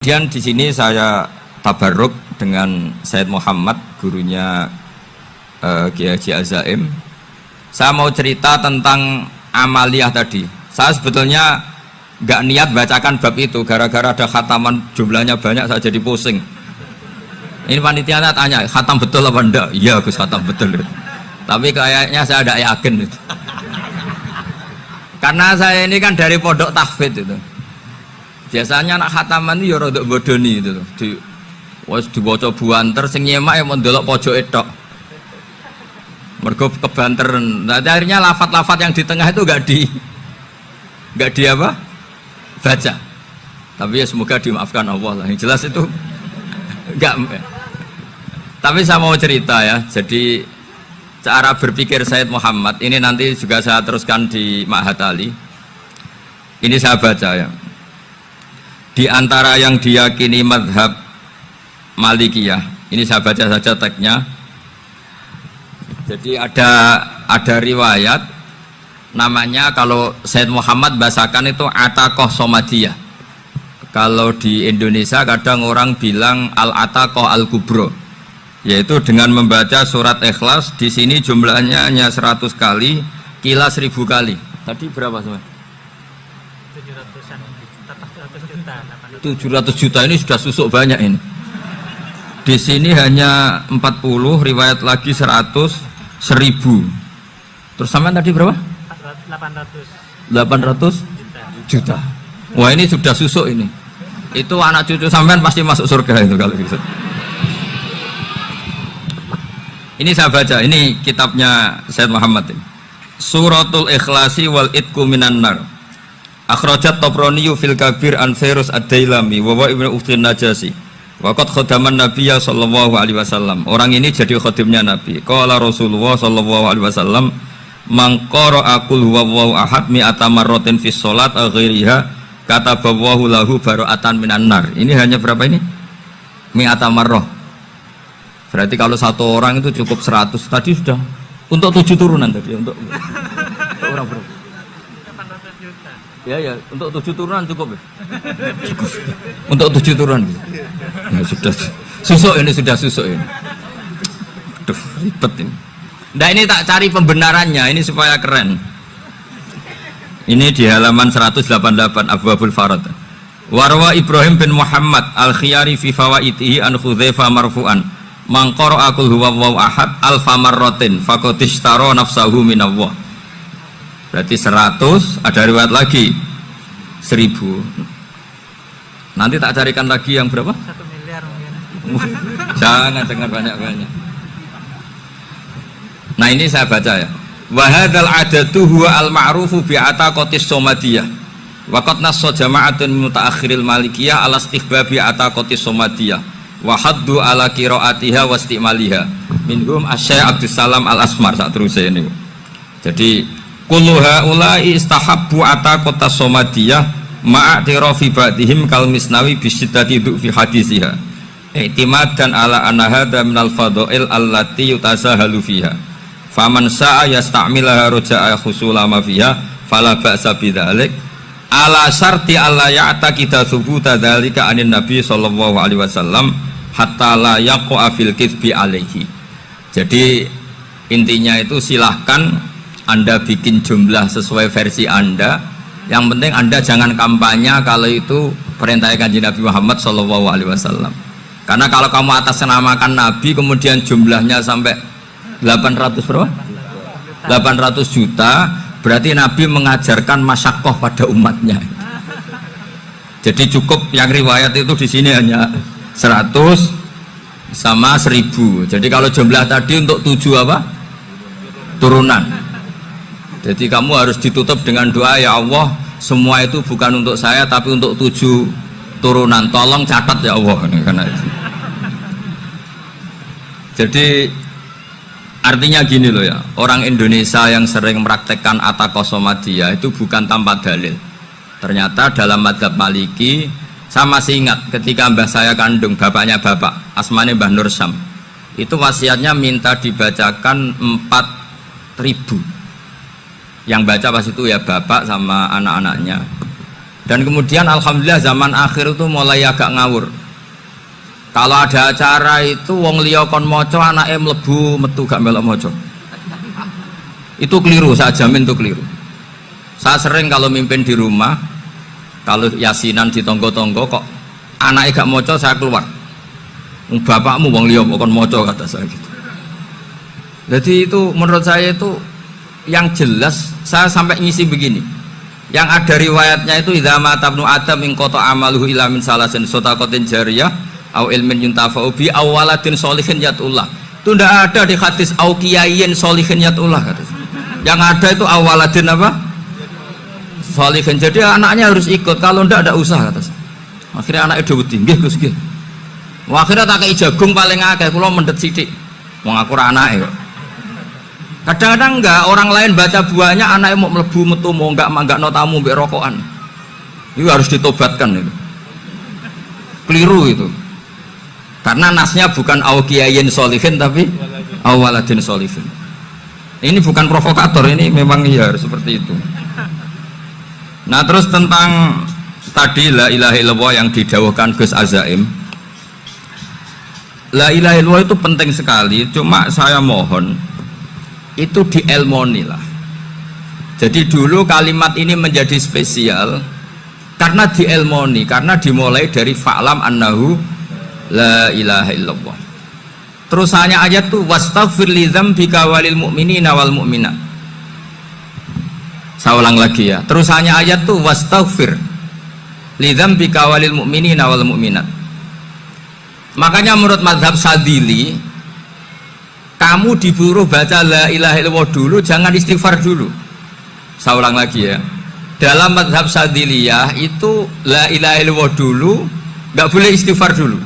Kemudian di sini saya tabarruk dengan Said Muhammad, gurunya Kiai Haji Azaim. Saya mau cerita tentang amaliyah tadi. Saya sebetulnya nggak niat bacakan bab itu, gara-gara ada khataman jumlahnya banyak saya jadi pusing. Ini panitianya tanya, khatam betul apa enggak? Iya Gus, khatam betul. Tapi kayaknya saya tidak yakin itu. Karena saya ini kan dari pondok tahfidz itu. Biasanya anak khataman itu ya rada bodoni itu loh. Diwaca buanter sing nyemak ya mendelok pojoke tok. Mergo kebanteren. Nah, akhirnya lafat-lafat yang di tengah itu enggak di apa? Baca. Tapi ya semoga dimaafkan Allah lah. Yang jelas itu enggak. Tapi saya mau cerita ya. Jadi cara berpikir Said Muhammad ini nanti juga saya teruskan di Ma'had Ali. Ini saya baca ya. Di antara yang diyakini madhab Malikiyah, ini saya baca saja teksnya. Jadi ada riwayat namanya, kalau Said Muhammad bahasakan itu ataqoh somadiyah. Kalau di Indonesia kadang orang bilang al-ataqoh al-kubro, yaitu dengan membaca surat Ikhlas. Di sini jumlahnya hanya 100 kali, kila 1000 kali. Tadi berapa semua? 700 juta ini sudah susuk banyak ini. Di sini hanya 40, riwayat lagi 100, 1000. Terus sampai tadi berapa? 800 juta. Wah, ini sudah susuk ini. Itu anak cucu sampean pasti masuk surga itu kalau gitu. Ini saya baca, ini kitabnya Said Muhammad ini. Suratul Ikhlasi wal Itqu minan nar. Akhrajat Tabraniyu fil Kabir an Fairuz ad-Dailami wa wa ibnu Uftin Najasi wa qad khadaman Nabiyya sallallahu alaihi wasallam. Orang ini jadi khadimnya Nabi. Qala Rasulullah sallallahu alaihi wasallam, man qara'a qul huwallahu ahad mi'ata marratin fi shalat ghairiha kataballahu lahu bara'atan minan nar. Ini hanya berapa ini? Mi'ata marrah. Berarti kalau satu orang itu cukup 100. Tadi sudah untuk 7 turunan tadi, untuk orang berapa? Ya, untuk 7 turunan cukup ya? Cukup. Untuk 7 turunan ya, sudah susuk ini, sudah susuk ini. Aduh, ribet ini. Nah, ini tak cari pembenarannya ini supaya keren. Ini di halaman 188 Abwabul Farad. Warwa Ibrahim bin Muhammad al-Khiyari fi fawaitihi an Hudzaifah marfu'an, man qara'a qul huwallahu ahad alfa marratin faqad ishtara nafsahu minallah. Berarti 100, ada riwayat lagi 1000. Nanti tak carikan lagi yang berapa? 1 miliar mungkin. Jangan dengar banyak-banyak. Nah, ini saya baca ya. Wa hadzal adatu huwa al-ma'rufu bi ataqatis somadiyah. Wa qad nassa jama'atun mutaakhiril malikiyah ala istihbabi ataqatis somadiyah wa haddu ala qiraatiha wa istimaliha. Minhum Asy-Syaikh Abdus Salam Al-Asmar sak teruse ini. Jadi kullu haula'i istahabbu ataqatas somadiyah ma'atirafi ba'dihim kal Misnawi bisyiddati fi hadisiha i'timadan ala anna hadha minal fadha'il allati yutasahalu fiha faman sa'a yasta'milaha roja'a khusula ma fiha fala ba'sa bidzalik ala syarti alla ya'taqida thubuta dzalika anin nabi sallallahu alaihi wasallam hatta la yaqa'a fil kitsbi alaihi. Jadi intinya itu silahkan Anda bikin jumlah sesuai versi Anda. Yang penting Anda jangan kampanye kalau itu perintah Kanjeng Nabi Muhammad sallallahu alaihi wasallam. Karena kalau kamu atasnamakan Nabi kemudian jumlahnya sampai 800 berapa? 800 juta, berarti Nabi mengajarkan masyaqqah pada umatnya. Jadi cukup yang riwayat itu di sini hanya 100 sama 1000. Jadi kalau jumlah tadi untuk 7 apa? Turunan. Jadi kamu harus ditutup dengan doa, ya Allah, semua itu bukan untuk saya tapi untuk 7 turunan. Tolong catat ya Allah. Karena itu. Jadi artinya gini loh ya, orang Indonesia yang sering mempraktekkan ataqoh somadiyah itu bukan tanpa dalil. Ternyata dalam madzhab Maliki, saya masih ingat ketika mbah saya kandung, bapaknya bapak, asmane Mbah Nur Syam, itu wasiatnya minta dibacakan 4000. Yang baca pas itu ya bapak sama anak-anaknya. Dan kemudian alhamdulillah zaman akhir itu mulai agak ngawur. Kalau ada acara itu wong liya kon maca anake mlebu metu gak melok maca. Itu keliru, saya jamin itu keliru. Saya sering kalau mimpin di rumah, kalau yasinan di tonggo-tonggo kok anaknya gak maca, saya keluar. Bapakmu wong liya kok kon maca, kata saya gitu. Jadi itu menurut saya itu yang jelas. Saya sampai ngisi begini, yang ada riwayatnya itu idza mata ibnu adam min qata amaluhu illa min salasin shadaqatin jariyah au ilmin yuntafa'u bi aw waladin sholihin yatullah. Itu tidak ada di hadis au kiyayin sholihin yatullah, kata. Yang ada itu awaladin apa? Sholihin. Jadi anaknya harus ikut, kalau tidak ada usaha, kata. Akhirnya anaknya dawuh nggih Gus nggih. Akhirnya tak kei jagung paling akeh, kula mendet sithik. Wong aku ora anake kok. Kadang-kadang enggak, orang lain baca buahnya anaknya mau melebu metu mau enggak no tamu mbek rokokan. Itu harus ditobatkan itu. Keliru itu. Karena nasnya bukan aukiyayin solihin tapi awaladin solihin. Ini bukan provokator, ini memang ya seperti itu. Nah terus tentang tadi la ilaha illallah yang didawuhkan Gus Azaim. La ilaha illallah itu penting sekali, cuma saya mohon itu dielmoni lah. Jadi dulu kalimat ini menjadi spesial karena dielmoni, karena dimulai dari fa'lam annahu la ilaha illallah. Terus hanya ayat tuh wastaghfir li dzambika walil mu'minina wal mu'minat. Saya ulang lagi ya. Terus hanya ayat tuh wastaghfir li dzambika walil mu'minina wal mu'minat. Makanya menurut mazhab Sadili, kamu disuruh baca la ilaha illallah dulu, jangan istighfar dulu. Saya ulang lagi ya. Dalam mazhab Sadiliyah itu la ilaha illallah dulu, nggak boleh istighfar dulu.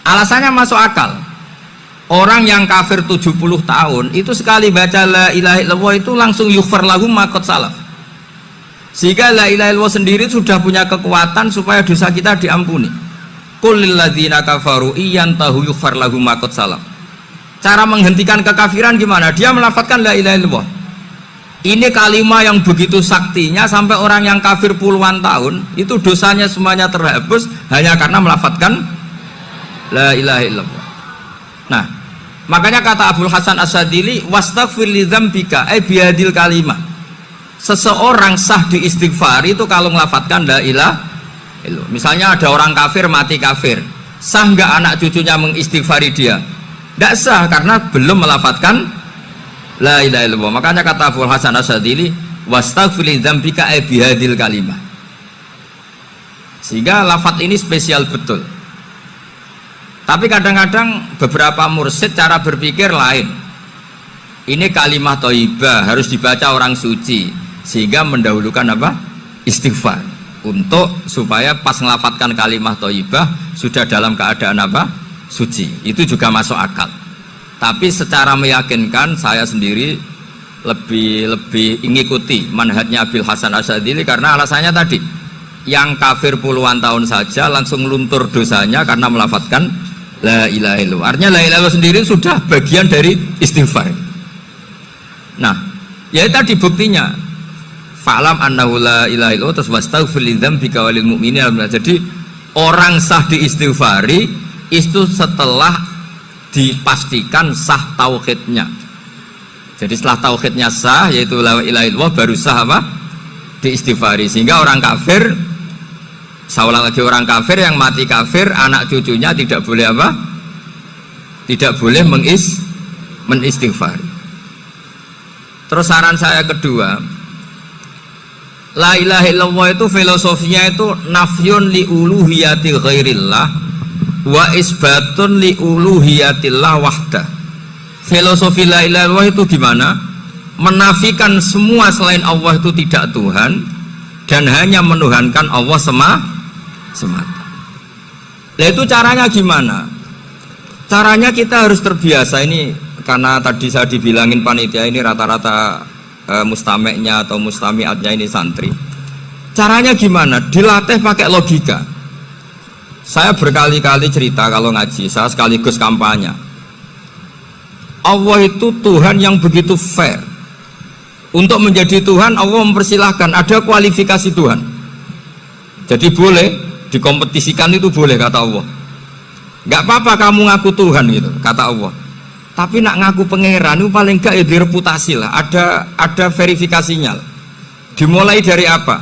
Alasannya masuk akal. Orang yang kafir 70 tahun itu sekali baca la ilaha illallah itu langsung yughfar lahum ma qad salaf. Sehingga la ilaha illallah sendiri sudah punya kekuatan supaya dosa kita diampuni. Qul lil ladzina kafaru iyantahu yughfar lahum ma qad salaf. Cara menghentikan kekafiran gimana? Dia melafadzkan la ilaha illallah. Ini kalimat yang begitu saktinya sampai orang yang kafir puluhan tahun itu dosanya semuanya terhapus hanya karena melafadzkan la ilaha illallah. Nah, makanya kata Abdul Hasan As-Sadili wastaghfir li dzambika ay bihadil kalimah. Seseorang sah diistighfari itu kalau melafadzkan la ilaha illallah. Misalnya ada orang kafir mati kafir, sah enggak anak cucunya mengistighfari dia? Tidak sah karena belum melafadzkan la ilaha illallah. Makanya kata Abdul Hasan As-Sadili wastaghfir li dzambika ay bihadil kalimah. Sehingga lafadz ini spesial betul. Tapi kadang-kadang beberapa mursyid cara berpikir lain. Ini kalimat thayyibah harus dibaca orang suci, sehingga mendahulukan apa? Istighfar. Untuk supaya pas ngelafatkan kalimat thayyibah sudah dalam keadaan apa? Suci. Itu juga masuk akal. Tapi secara meyakinkan saya sendiri lebih mengikuti manhajnya Abil Hasan As-Sadili karena alasannya tadi, yang kafir puluhan tahun saja langsung luntur dosanya karena melafatkan la ilaha illallah. Artinya la ilaha illallah sendiri sudah bagian dari istighfar. Nah, ya tadi buktinya fa'lam annahu la ilaha illallah terus wastaghfir li dzambika walil mu'minina. Jadi orang sah diistighfari itu setelah dipastikan sah tauhidnya. Jadi setelah tauhidnya sah yaitu la ilaha illallah baru sah apa? Diistighfari. Sehingga orang kafir, saya ulang lagi, orang kafir yang mati kafir anak cucunya tidak boleh apa? Tidak boleh menistighfari. Terus saran saya kedua, la ilaha illallah itu filosofinya itu nafyun li uluhiyati ghairillah wa isbatun li uluhiyatillah wahdah. Filosofi la ilaha illallah itu gimana? Menafikan semua selain Allah itu tidak Tuhan dan hanya menuhankan Allah semata. Nah itu caranya gimana? Caranya kita harus terbiasa. Ini karena tadi saya dibilangin panitia ini rata-rata mustameknya atau mustamiatnya ini santri. Caranya gimana? Dilatih pakai logika. Saya berkali-kali cerita kalau ngaji, saya sekaligus kampanye. Allah itu Tuhan yang begitu fair. Untuk menjadi Tuhan Allah mempersilahkan, ada kualifikasi Tuhan. Jadi boleh dikompetisikan, itu boleh kata Allah. Nggak apa-apa kamu ngaku Tuhan gitu kata Allah. Tapi nak ngaku pangeran itu paling enggak ya direputasi lah. Ada verifikasinya. Dimulai dari apa?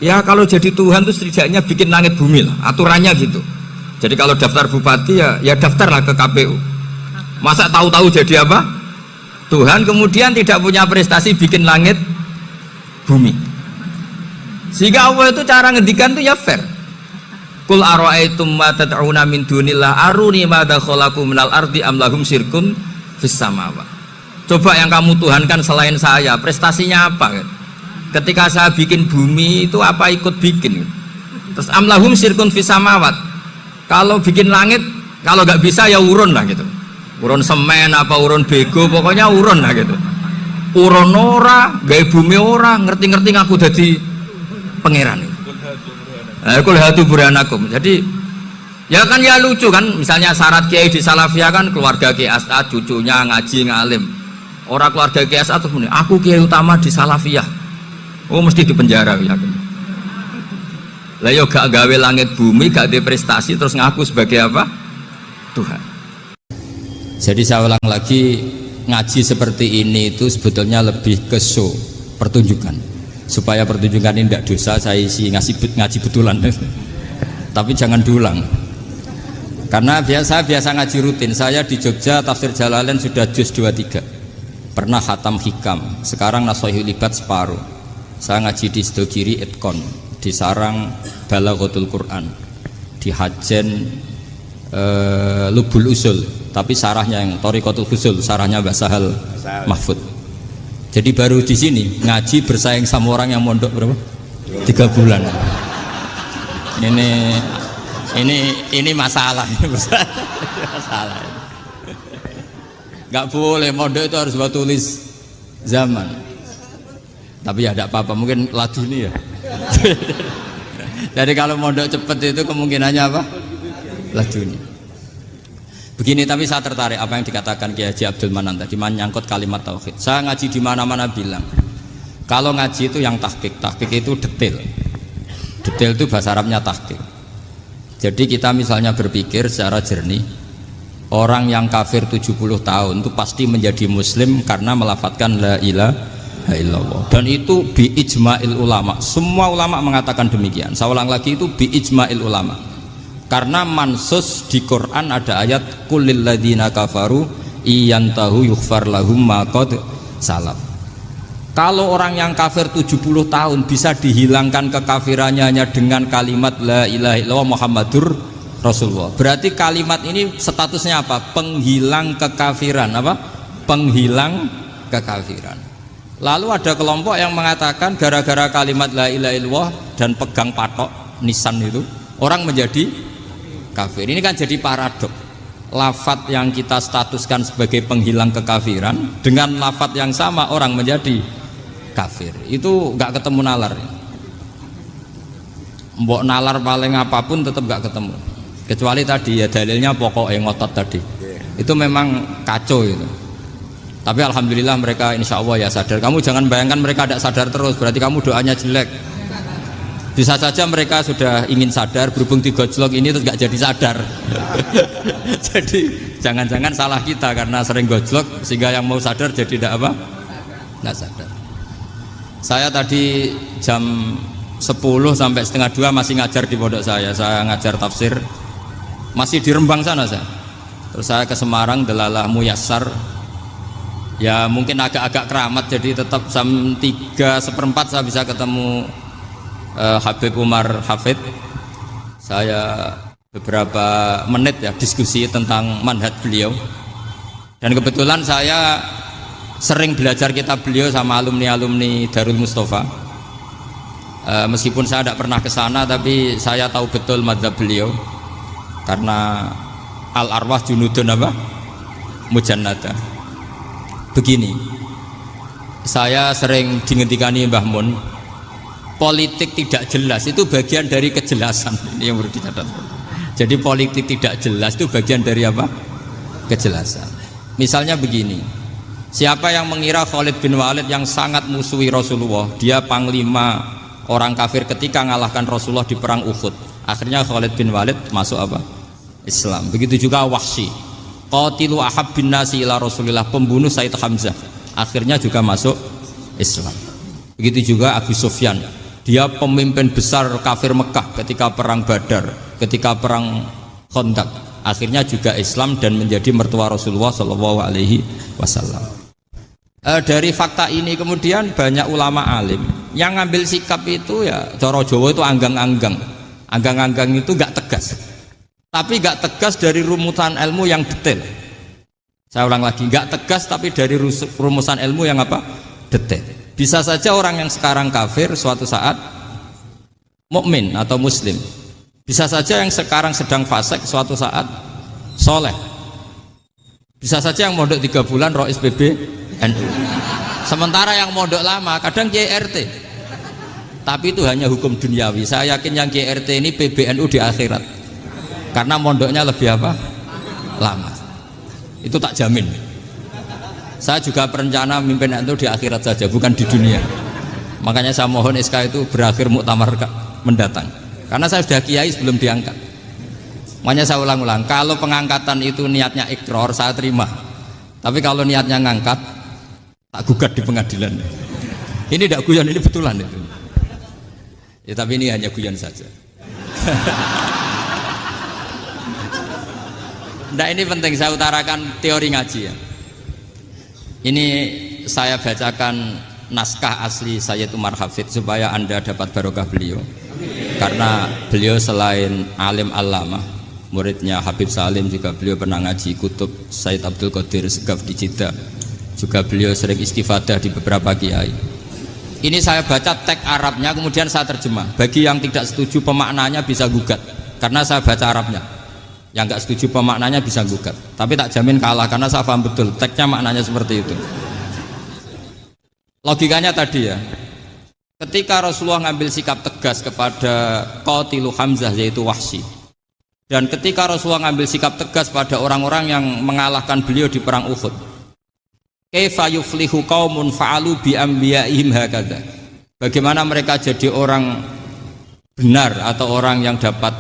Ya kalau jadi Tuhan itu setidaknya bikin langit bumi lah. Aturannya gitu. Jadi kalau daftar bupati ya daftarlah ke KPU. Masa tahu-tahu jadi apa? Tuhan kemudian tidak punya prestasi bikin langit bumi. Sehingga Allah itu cara ngendikan itu ya fair. Qul ara'aitum ma tad'una min dunillah aruni madza khalaqu minal ardi am lahum syirkun fis samawat. Coba yang kamu tuhankan selain saya, prestasinya apa? Ketika saya bikin bumi itu apa ikut bikin? Terus am lahum syirkun fis samawat. Kalau bikin langit, kalau nggak bisa ya urun lah gitu. Urun semen apa urun bego, pokoknya urun lah gitu. Urun ora, gawe bumi ora, ngerti-ngerti ngaku dadi pangeran. Kul hatu burhanakum. Jadi ya kan ya lucu kan, misalnya syarat kiai di Salafiyah kan keluarga Kiai As'ad, cucunya ngaji ngalim. Orang keluarga Kiai As'ad terus muni, aku kiai utama di Salafiyah. Oh mesti di penjara ya. Lah yo gak gawe langit bumi, gak ada prestasi terus ngaku sebagai apa? Tuhan. Jadi saya ulang lagi, ngaji seperti ini itu sebetulnya lebih ke show, pertunjukan. Supaya pertunjukan ini tidak dosa, saya isi ngaji betulan. Tapi jangan diulang. Karena biasa ngaji rutin. Saya di Jogja tafsir Jalalain sudah juz 23. Pernah khatam hikam. Sekarang Nashahul Ibad separuh. Saya ngaji di Sidogiri Itkon, di Sarang Balaghatul Quran, di Hajen Lubul Usul, tapi sarahnya yang Thariqatul Usul, sarahnya Mbah Sahal Mahfud. Jadi baru di sini ngaji bersaing sama orang yang mondok berapa? 3 bulan. Ini masalah, masalah. Nggak boleh mondok itu harus buat tulis zaman. Tapi ya tidak apa-apa, mungkin laduni ya. Jadi kalau mondok cepet itu kemungkinannya apa? Laduni. Begini, tapi saya tertarik apa yang dikatakan Kiai Haji Abdul Manan tadi menyangkut kalimat tauhid. Saya ngaji di mana-mana bilang, kalau ngaji itu yang tahqiq itu detail. Detail itu bahasa Arabnya tahqiq. Jadi kita misalnya berpikir secara jernih, orang yang kafir 70 tahun itu pasti menjadi muslim karena melafadzkan la ilaha illallah. Dan itu bi ijma'il ulama. Semua ulama mengatakan demikian. Saya ulang lagi, itu bi ijma'il ulama. Karena mansus di Quran ada ayat kulil ladzina kafaru iyantahu yughfar lahum ma qad salaf. Kalau orang yang kafir 70 tahun bisa dihilangkan kekafirannya hanya dengan kalimat la ilaha illallah Muhammadur Rasulullah. Berarti kalimat ini statusnya apa? Penghilang kekafiran, apa? Penghilang kekafiran. Lalu ada kelompok yang mengatakan gara-gara kalimat la ilaha illallah dan pegang patok nisan itu orang menjadi kafir. Ini kan jadi paradok. Lafadz yang kita statuskan sebagai penghilang kekafiran dengan lafadz yang sama orang menjadi kafir. Itu nggak ketemu nalar. Mbok nalar paling apapun tetap nggak ketemu. Kecuali tadi ya dalilnya pokok ngotot tadi. Itu memang kacau itu. Tapi alhamdulillah mereka insya Allah ya sadar. Kamu jangan bayangkan mereka tidak sadar terus, berarti kamu doanya jelek. Bisa saja mereka sudah ingin sadar, berhubung digojlok ini terus nggak jadi sadar. Jadi jangan-jangan salah kita karena sering gojlok sehingga yang mau sadar jadi tidak apa? Nggak sadar. Saya tadi jam 10 sampai setengah 2 masih ngajar di pondok saya. Saya ngajar tafsir masih di Rembang sana saya. Terus saya ke Semarang Delalah Muyassar. Ya mungkin agak-agak keramat, jadi tetap jam 3:15 saya bisa ketemu Habib Umar Hafid. Saya beberapa menit ya diskusi tentang manhaj beliau, dan kebetulan saya sering belajar kitab beliau sama alumni Darul Mustafa. Meskipun saya tidak pernah ke sana, tapi saya tahu betul mazhab beliau karena al arwah junudun apa? Mujannada. Begini, saya sering dingendikani Mbah Mun, politik tidak jelas itu bagian dari kejelasan. Ini yang perlu dicatat. Jadi politik tidak jelas itu bagian dari apa? Kejelasan. Misalnya begini, siapa yang mengira Khalid bin Walid yang sangat musuhi Rasulullah, dia panglima orang kafir ketika ngalahkan Rasulullah di perang Uhud. Akhirnya Khalid bin Walid masuk apa? Islam. Begitu juga Wahsy. Qatilu ahabbin nasi ila Rasulillah, pembunuh Said Hamzah. Akhirnya juga masuk Islam. Begitu juga Abu Sufyan. Dia pemimpin besar kafir Mekah ketika perang Badar, ketika perang Khandaq. Akhirnya juga Islam dan menjadi mertua Rasulullah Shallallahu Alaihi Wasallam. Dari fakta ini kemudian banyak ulama alim yang ngambil sikap itu ya cara Jawa itu anggang-anggang. Anggang-anggang itu gak tegas, tapi gak tegas dari rumusan ilmu yang detail. Saya ulang lagi, gak tegas tapi dari rumusan ilmu yang apa? Detail. Bisa saja orang yang sekarang kafir suatu saat mukmin atau muslim. Bisa saja yang sekarang sedang fasik suatu saat soleh. Bisa saja yang mondok 3 bulan rois PBNU. Sementara yang mondok lama kadang KRT. Tapi itu hanya hukum duniawi. Saya yakin yang KRT ini PBNU di akhirat. Karena mondoknya lebih apa? Lama. Itu tak jamin. Saya juga berencana mimpin NU di akhirat saja, bukan di dunia. Makanya saya mohon SK itu berakhir muktamar mendatang. Karena saya sudah kiai sebelum diangkat. Makanya saya ulang-ulang, kalau pengangkatan itu niatnya ikrar, saya terima. Tapi kalau niatnya ngangkat, tak gugat di pengadilan. Ini tidak guyon, ini betulan itu. Ya, tapi ini hanya guyon saja. Nah, ini penting saya utarakan teori ngaji ya. Ini saya bacakan naskah asli Sayyid Umar Hafid supaya Anda dapat barokah beliau. Karena beliau selain alim allamah, muridnya Habib Salim, juga beliau pernah ngaji kutub Sayyid Abdul Qadir Segaf di Jeddah. Juga beliau sering istifadah di beberapa kiai. Ini saya baca teks Arabnya kemudian saya terjemah. Bagi yang tidak setuju pemaknanya bisa gugat, karena saya baca Arabnya. Yang nggak setuju pemaknanya bisa gugat. Tapi tak jamin kalah karena saya paham betul teksnya maknanya seperti itu. Logikanya tadi ya. Ketika Rasulullah ngambil sikap tegas kepada Qatilu Hamzah yaitu Wahsy, dan ketika Rasulullah ngambil sikap tegas pada orang-orang yang mengalahkan beliau di perang Uhud, kaifa yuflihu qaumun fa'alu bi anbiya'ihim hakadha, bagaimana mereka jadi orang benar atau orang yang dapat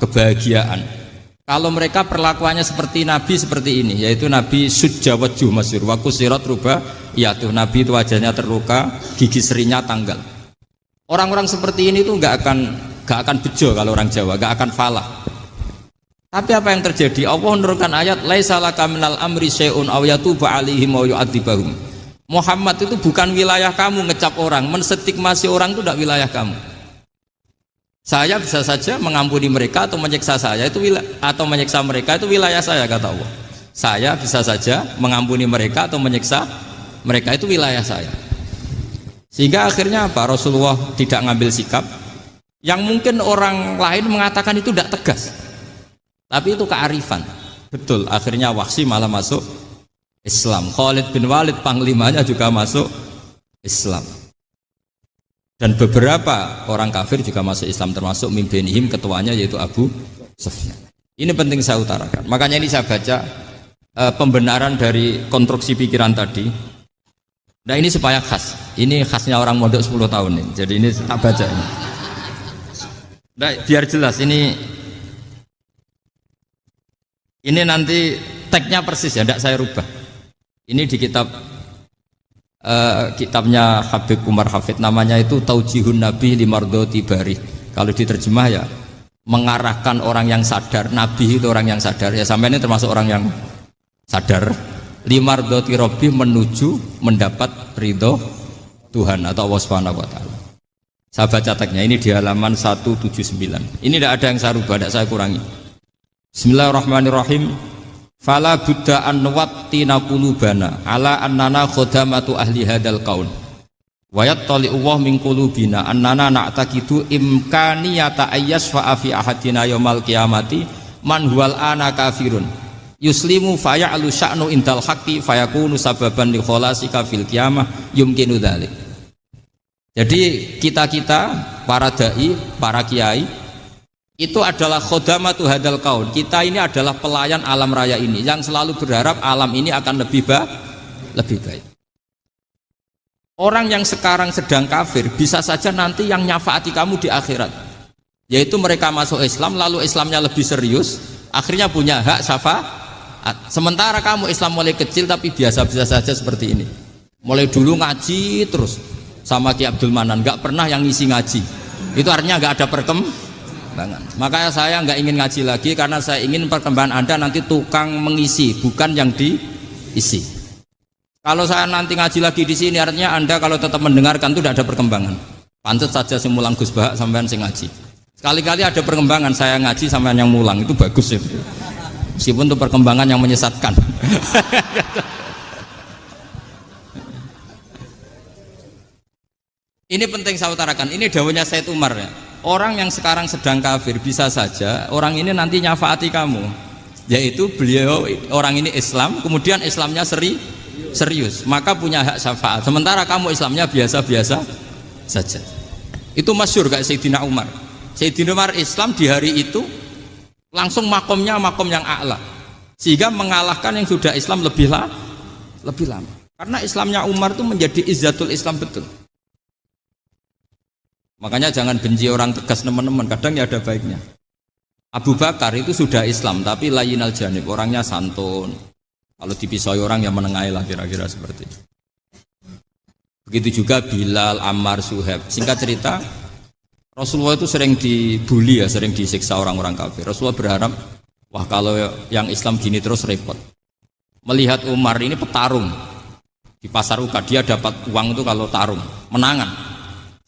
kebahagiaan kalau mereka perlakuannya seperti Nabi seperti ini, yaitu Nabi sujja wajhu masyhur wa kusirat ruba, yaitu Nabi itu wajahnya terluka, gigi serinya tanggal. Orang-orang seperti ini tuh gak akan bejo kalau orang Jawa, gak akan falah. Tapi apa yang terjadi? Allah menurunkan ayat laisa laka minal amri syai'un aw yatuba 'alaihim aw yu'adzibahum. Muhammad itu bukan wilayah kamu ngecap orang, menstigmasi orang itu tidak wilayah kamu. Saya bisa saja mengampuni mereka atau menyiksa saya itu atau menyiksa mereka itu wilayah saya, kata Allah. Saya bisa saja mengampuni mereka atau menyiksa mereka itu wilayah saya. Sehingga akhirnya apa? Rasulullah tidak ngambil sikap yang mungkin orang lain mengatakan itu tidak tegas. Tapi itu kearifan. Betul, akhirnya Wahsy malah masuk Islam. Khalid bin Walid panglimanya juga masuk Islam. Dan beberapa orang kafir juga masuk Islam, termasuk mimbenihim, ketuanya yaitu Abu Sufyan. Ini penting saya utarakan. Makanya ini saya baca pembenaran dari konstruksi pikiran tadi. Nah ini supaya khas. Ini khasnya orang mondok 10 tahun nih. Jadi ini tak baca ini. Nah, biar jelas ini nanti teksnya persis ya, tidak saya rubah. Ini di kitabnya Habib Umar Hafid, namanya itu Taujihun Nabi Limardoti Bari. Kalau diterjemah ya mengarahkan orang yang sadar. Nabi itu orang yang sadar ya, sampai ini termasuk orang yang sadar. Limardoti Robbi, menuju mendapat ridho Tuhan atau Allah Subhanahu Wa Taala. Saya baca teksnya ini di halaman 179. Ini tidak ada yang saya rubah, tidak saya kurangi. Bismillahirrahmanirrahim. Fala buddha an nuwattina qulubana ala annana khodamatu ahli hadal qaul wa yattali Allah min qulubina annana na'taqidu imkaniyata ayyasfa fi ahadina yaumal qiyamati man huwal ana kafirun yuslimu faya'lu sya'nu indal haqqi fayakunu sababan li kholasika fil qiyamah yumkinu dzalik. Jadi kita para dai, para kiai itu adalah khodamatu hadal kaun. Kita ini adalah pelayan alam raya ini yang selalu berharap alam ini akan lebih baik. Orang yang sekarang sedang kafir bisa saja nanti yang nyafaati kamu di akhirat, yaitu mereka masuk Islam lalu Islamnya lebih serius, akhirnya punya hak syafaat. Sementara kamu Islam mulai kecil tapi biasa-biasa saja seperti ini, mulai dulu ngaji terus sama Ki Abdul Manan, nggak pernah yang ngisi ngaji, itu artinya nggak ada perkembangan. Makanya saya nggak ingin ngaji lagi karena saya ingin perkembangan Anda nanti tukang mengisi, bukan yang diisi. Kalau saya nanti ngaji lagi di sini, artinya Anda kalau tetap mendengarkan itu tidak ada perkembangan. Pantes saja simulang Gus Bahak sampean sing ngaji. Sekali-kali ada perkembangan, saya ngaji sampean yang mulang, itu bagus itu. Meskipun itu perkembangan yang menyesatkan. Ini penting saya utarakan. Ini dawuhnya Said Umar ya. Orang yang sekarang sedang kafir bisa saja orang ini nanti nyafaati kamu. Yaitu beliau orang ini Islam, kemudian Islamnya serius, maka punya hak syafaat. Sementara kamu Islamnya biasa-biasa saja. Itu masyhur kayak Sayyidina Umar. Sayyidina Umar Islam di hari itu langsung makomnya makom yang a'la, sehingga mengalahkan yang sudah Islam lebih lama. Karena Islamnya Umar itu menjadi izzatul Islam betul. Makanya jangan benci orang tegas teman-teman, kadang ya ada baiknya. Abu Bakar itu sudah Islam tapi layinal janib, orangnya santun. Kalau dipisoi orang yang menengahi lah kira-kira seperti itu. Begitu juga Bilal, Ammar, Suhaib. Singkat cerita, Rasulullah itu sering dibully ya, sering disiksa orang-orang kafir. Rasulullah berharap, wah kalau yang Islam gini terus repot. Melihat Umar ini petarung di pasar Uka, dia dapat uang itu kalau tarung, menangan.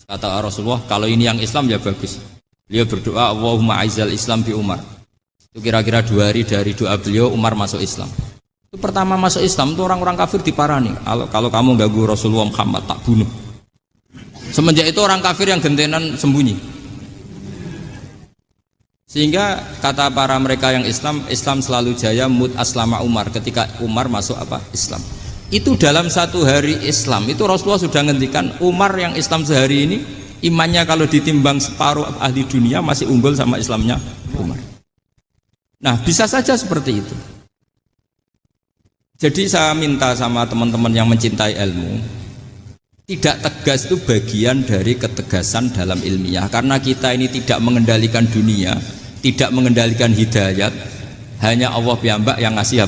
Kata Rasulullah, kalau ini yang Islam ya bagus. Beliau berdoa, Allahumma aizal Islam bi Umar. Itu kira-kira 2 hari dari doa beliau, Umar masuk Islam. Itu pertama masuk Islam itu orang-orang kafir diparani. Kalau kamu ganggu Rasulullah Muhammad tak bunuh. Semenjak itu orang kafir yang gentenan sembunyi. Sehingga kata para mereka yang Islam selalu jaya mut aslama Umar, ketika Umar masuk Islam. Itu dalam 1 hari Islam itu Rasulullah sudah ngendikan Umar yang Islam sehari ini imannya kalau ditimbang separuh ahli dunia masih unggul sama Islamnya Umar. Nah bisa saja seperti itu. Jadi saya minta sama teman-teman yang mencintai ilmu, tidak tegas itu bagian dari ketegasan dalam ilmiah. Karena kita ini tidak mengendalikan dunia, tidak mengendalikan hidayat, hanya Allah piyambak yang ngasih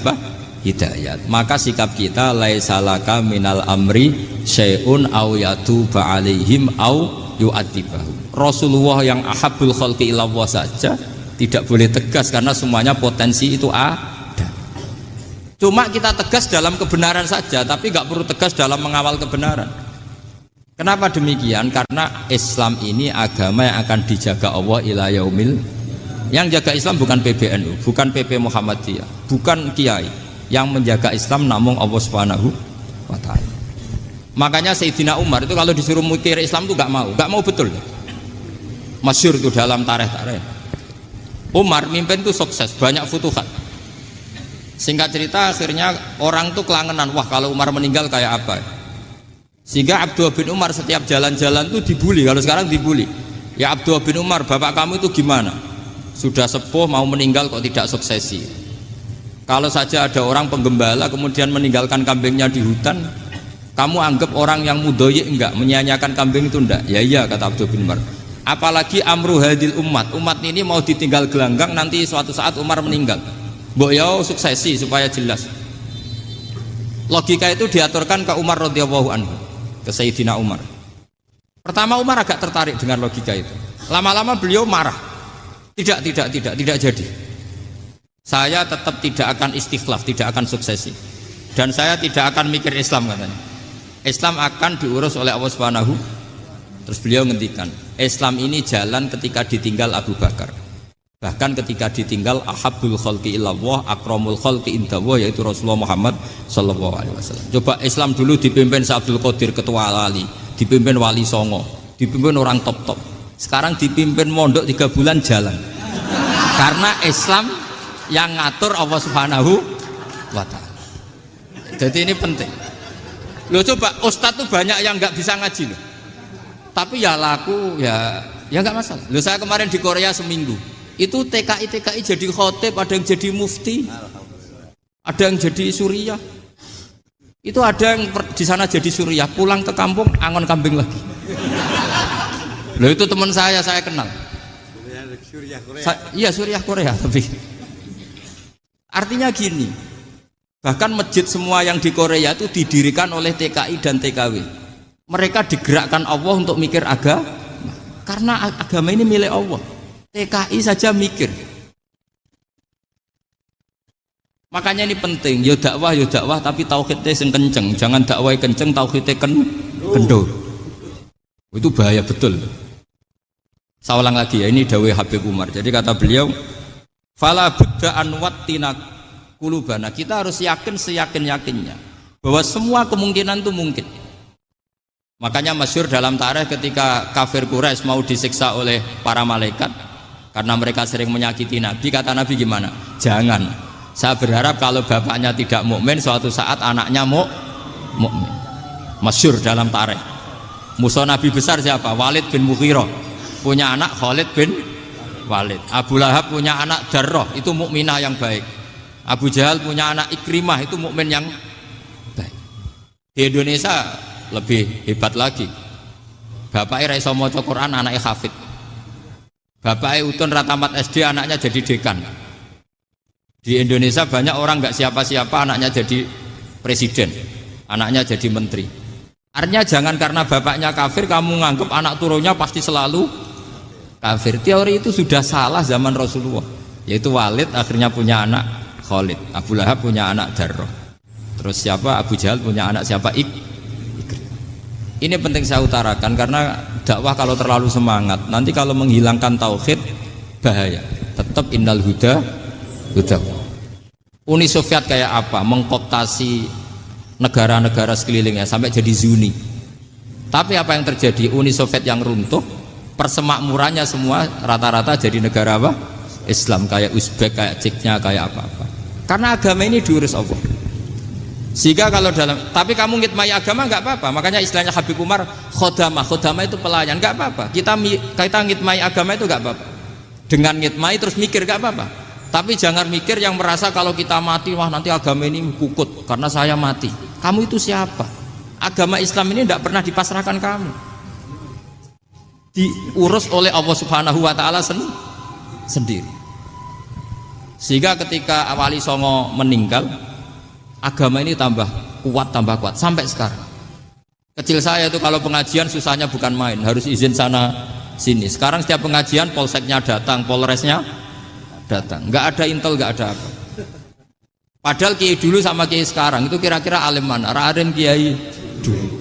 hidayat. Maka sikap kita laisalaka minal amri syai'un aw yatuba alaihim aw yu'adzibahum. Rasulullah yang ahabbul khalqi ilallah saja tidak boleh tegas karena semuanya potensi itu ada. Cuma kita tegas dalam kebenaran saja, tapi nggak perlu tegas dalam mengawal kebenaran. Kenapa demikian? Karena Islam ini agama yang akan dijaga Allah ila yaumil. Yang jaga Islam bukan PBNU, bukan PP Muhammadiyah, bukan kiai. Yang menjaga Islam namun Allah Subhanahu wa taala. Makanya Sayyidina Umar itu kalau disuruh mikir Islam itu nggak mau betul. Masyhur itu dalam tarikh. Umar mimpin itu sukses, banyak futuhat. Singkat cerita akhirnya orang tuh kelangenan, wah kalau Umar meninggal kayak apa. Sehingga Abdullah bin Umar setiap jalan-jalan tuh dibully. Kalau sekarang dibully, ya Abdullah bin Umar, bapak kamu itu gimana? Sudah sepuh mau meninggal kok tidak suksesi. Kalau saja ada orang penggembala kemudian meninggalkan kambingnya di hutan, kamu anggap orang yang mudoyik enggak, menyia-nyiakan kambing itu enggak? Ya iya kata Abdullah bin Umar. Apalagi amru hadil umat ini mau ditinggal gelanggang, nanti suatu saat Umar meninggal. Mbok ya suksesi supaya jelas. Logika itu diaturkan ke Umar radhiyallahu anhu, ke Sayyidina Umar. Pertama Umar agak tertarik dengan logika itu. Lama-lama beliau marah. Tidak jadi. Saya tetap tidak akan istikhlaf, tidak akan suksesi. Dan saya tidak akan mikir Islam katanya. Islam akan diurus oleh Allah Subhanahu. Terus beliau ngendikan, Islam ini jalan ketika ditinggal Abu Bakar. Bahkan ketika ditinggal ahabbul khalqi illallah akramul khalqi indallah, yaitu Rasulullah Muhammad sallallahu alaihi wasallam. Coba Islam dulu dipimpin Abdul Qadir ketua wali, dipimpin Wali Songo, dipimpin orang top-top. Sekarang dipimpin mondok 3 bulan jalan. Karena Islam yang ngatur Allah Subhanahu wa taala. Jadi ini penting. Loh coba ustadz tuh banyak yang nggak bisa ngaji loh. Tapi ya laku ya nggak masalah. Loh saya kemarin di Korea seminggu. Itu TKI jadi khotib, ada yang jadi mufti, ada yang jadi suriah. Itu ada yang di sana jadi suriah, pulang ke kampung angon kambing lagi. Loh itu teman saya kenal. Iya suriah Korea tapi artinya gini, bahkan masjid semua yang di Korea itu didirikan oleh TKI dan TKW. Mereka digerakkan Allah untuk mikir agama, karena agama ini milik Allah. TKI saja mikir. Makanya ini penting, ya dakwah tapi tauhidnya sing kenceng, jangan dakwah kenceng tauhidnya kendor. Itu bahaya betul. Saya ulang lagi ya, ini dawuh Habib Umar. Jadi kata beliau, fala budda an wattina kulubana. Kita harus yakin seyakin-yakinnya bahwa semua kemungkinan itu mungkin. Makanya masyhur dalam tarikh ketika kafir Quraisy mau disiksa oleh para malaikat karena mereka sering menyakiti Nabi, kata Nabi gimana? Jangan. Saya berharap kalau bapaknya tidak mukmin, suatu saat anaknya mukmin. Masyhur dalam tarikh. Musuh Nabi besar siapa? Walid bin Mughirah. Punya anak Khalid bin Walid. Abu Lahab punya anak Darrah, itu mukminah yang baik. Abu Jahal punya anak Ikrimah, itu mukmin yang baik. Di Indonesia lebih hebat lagi. Bapaknya ra iso maca Quran, anaknya hafid. Bapaknya utun ra tamat SD, anaknya jadi dekan. Di Indonesia banyak orang nggak siapa-siapa, anaknya jadi presiden, anaknya jadi menteri. Artinya jangan karena bapaknya kafir kamu nganggap anak turunnya pasti selalu kafir. Teori itu sudah salah zaman Rasulullah. Yaitu Walid akhirnya punya anak Khalid, Abu Lahab punya anak Darrah. Terus siapa? Abu Jahal punya anak siapa? Ini penting saya utarakan karena dakwah kalau terlalu semangat, nanti kalau menghilangkan tauhid bahaya. Tetap innal huda. Uni Soviet kayak apa? Mengkooptasi negara-negara sekelilingnya sampai jadi Zuni. Tapi apa yang terjadi? Uni Soviet yang runtuh, persemakmurannya semua rata-rata jadi negara apa? Islam, kayak Uzbek, kayak Ceknya, kayak apa-apa. Karena agama ini diurus Allah. Sehingga kalau tapi kamu ngitmai agama nggak apa-apa. Makanya istilahnya Habib Umar khodamah itu pelayan, nggak apa-apa. Kita ngitmai agama itu nggak apa-apa. Dengan ngitmai terus mikir nggak apa-apa. Tapi jangan mikir yang merasa kalau kita mati, wah nanti agama ini kukut karena saya mati. Kamu itu siapa? Agama Islam ini tidak pernah dipasrahkan kamu. Diurus oleh Allah Subhanahu wa Ta'ala sendiri. Sehingga ketika Wali Songo meninggal, agama ini tambah kuat sampai sekarang. Kecil saya itu kalau pengajian susahnya bukan main, harus izin sana sini. Sekarang setiap pengajian polseknya datang, polresnya datang, nggak ada intel, nggak ada apa. Padahal kiai dulu sama kiai sekarang itu kira-kira alim mana? Raden kiai dulu.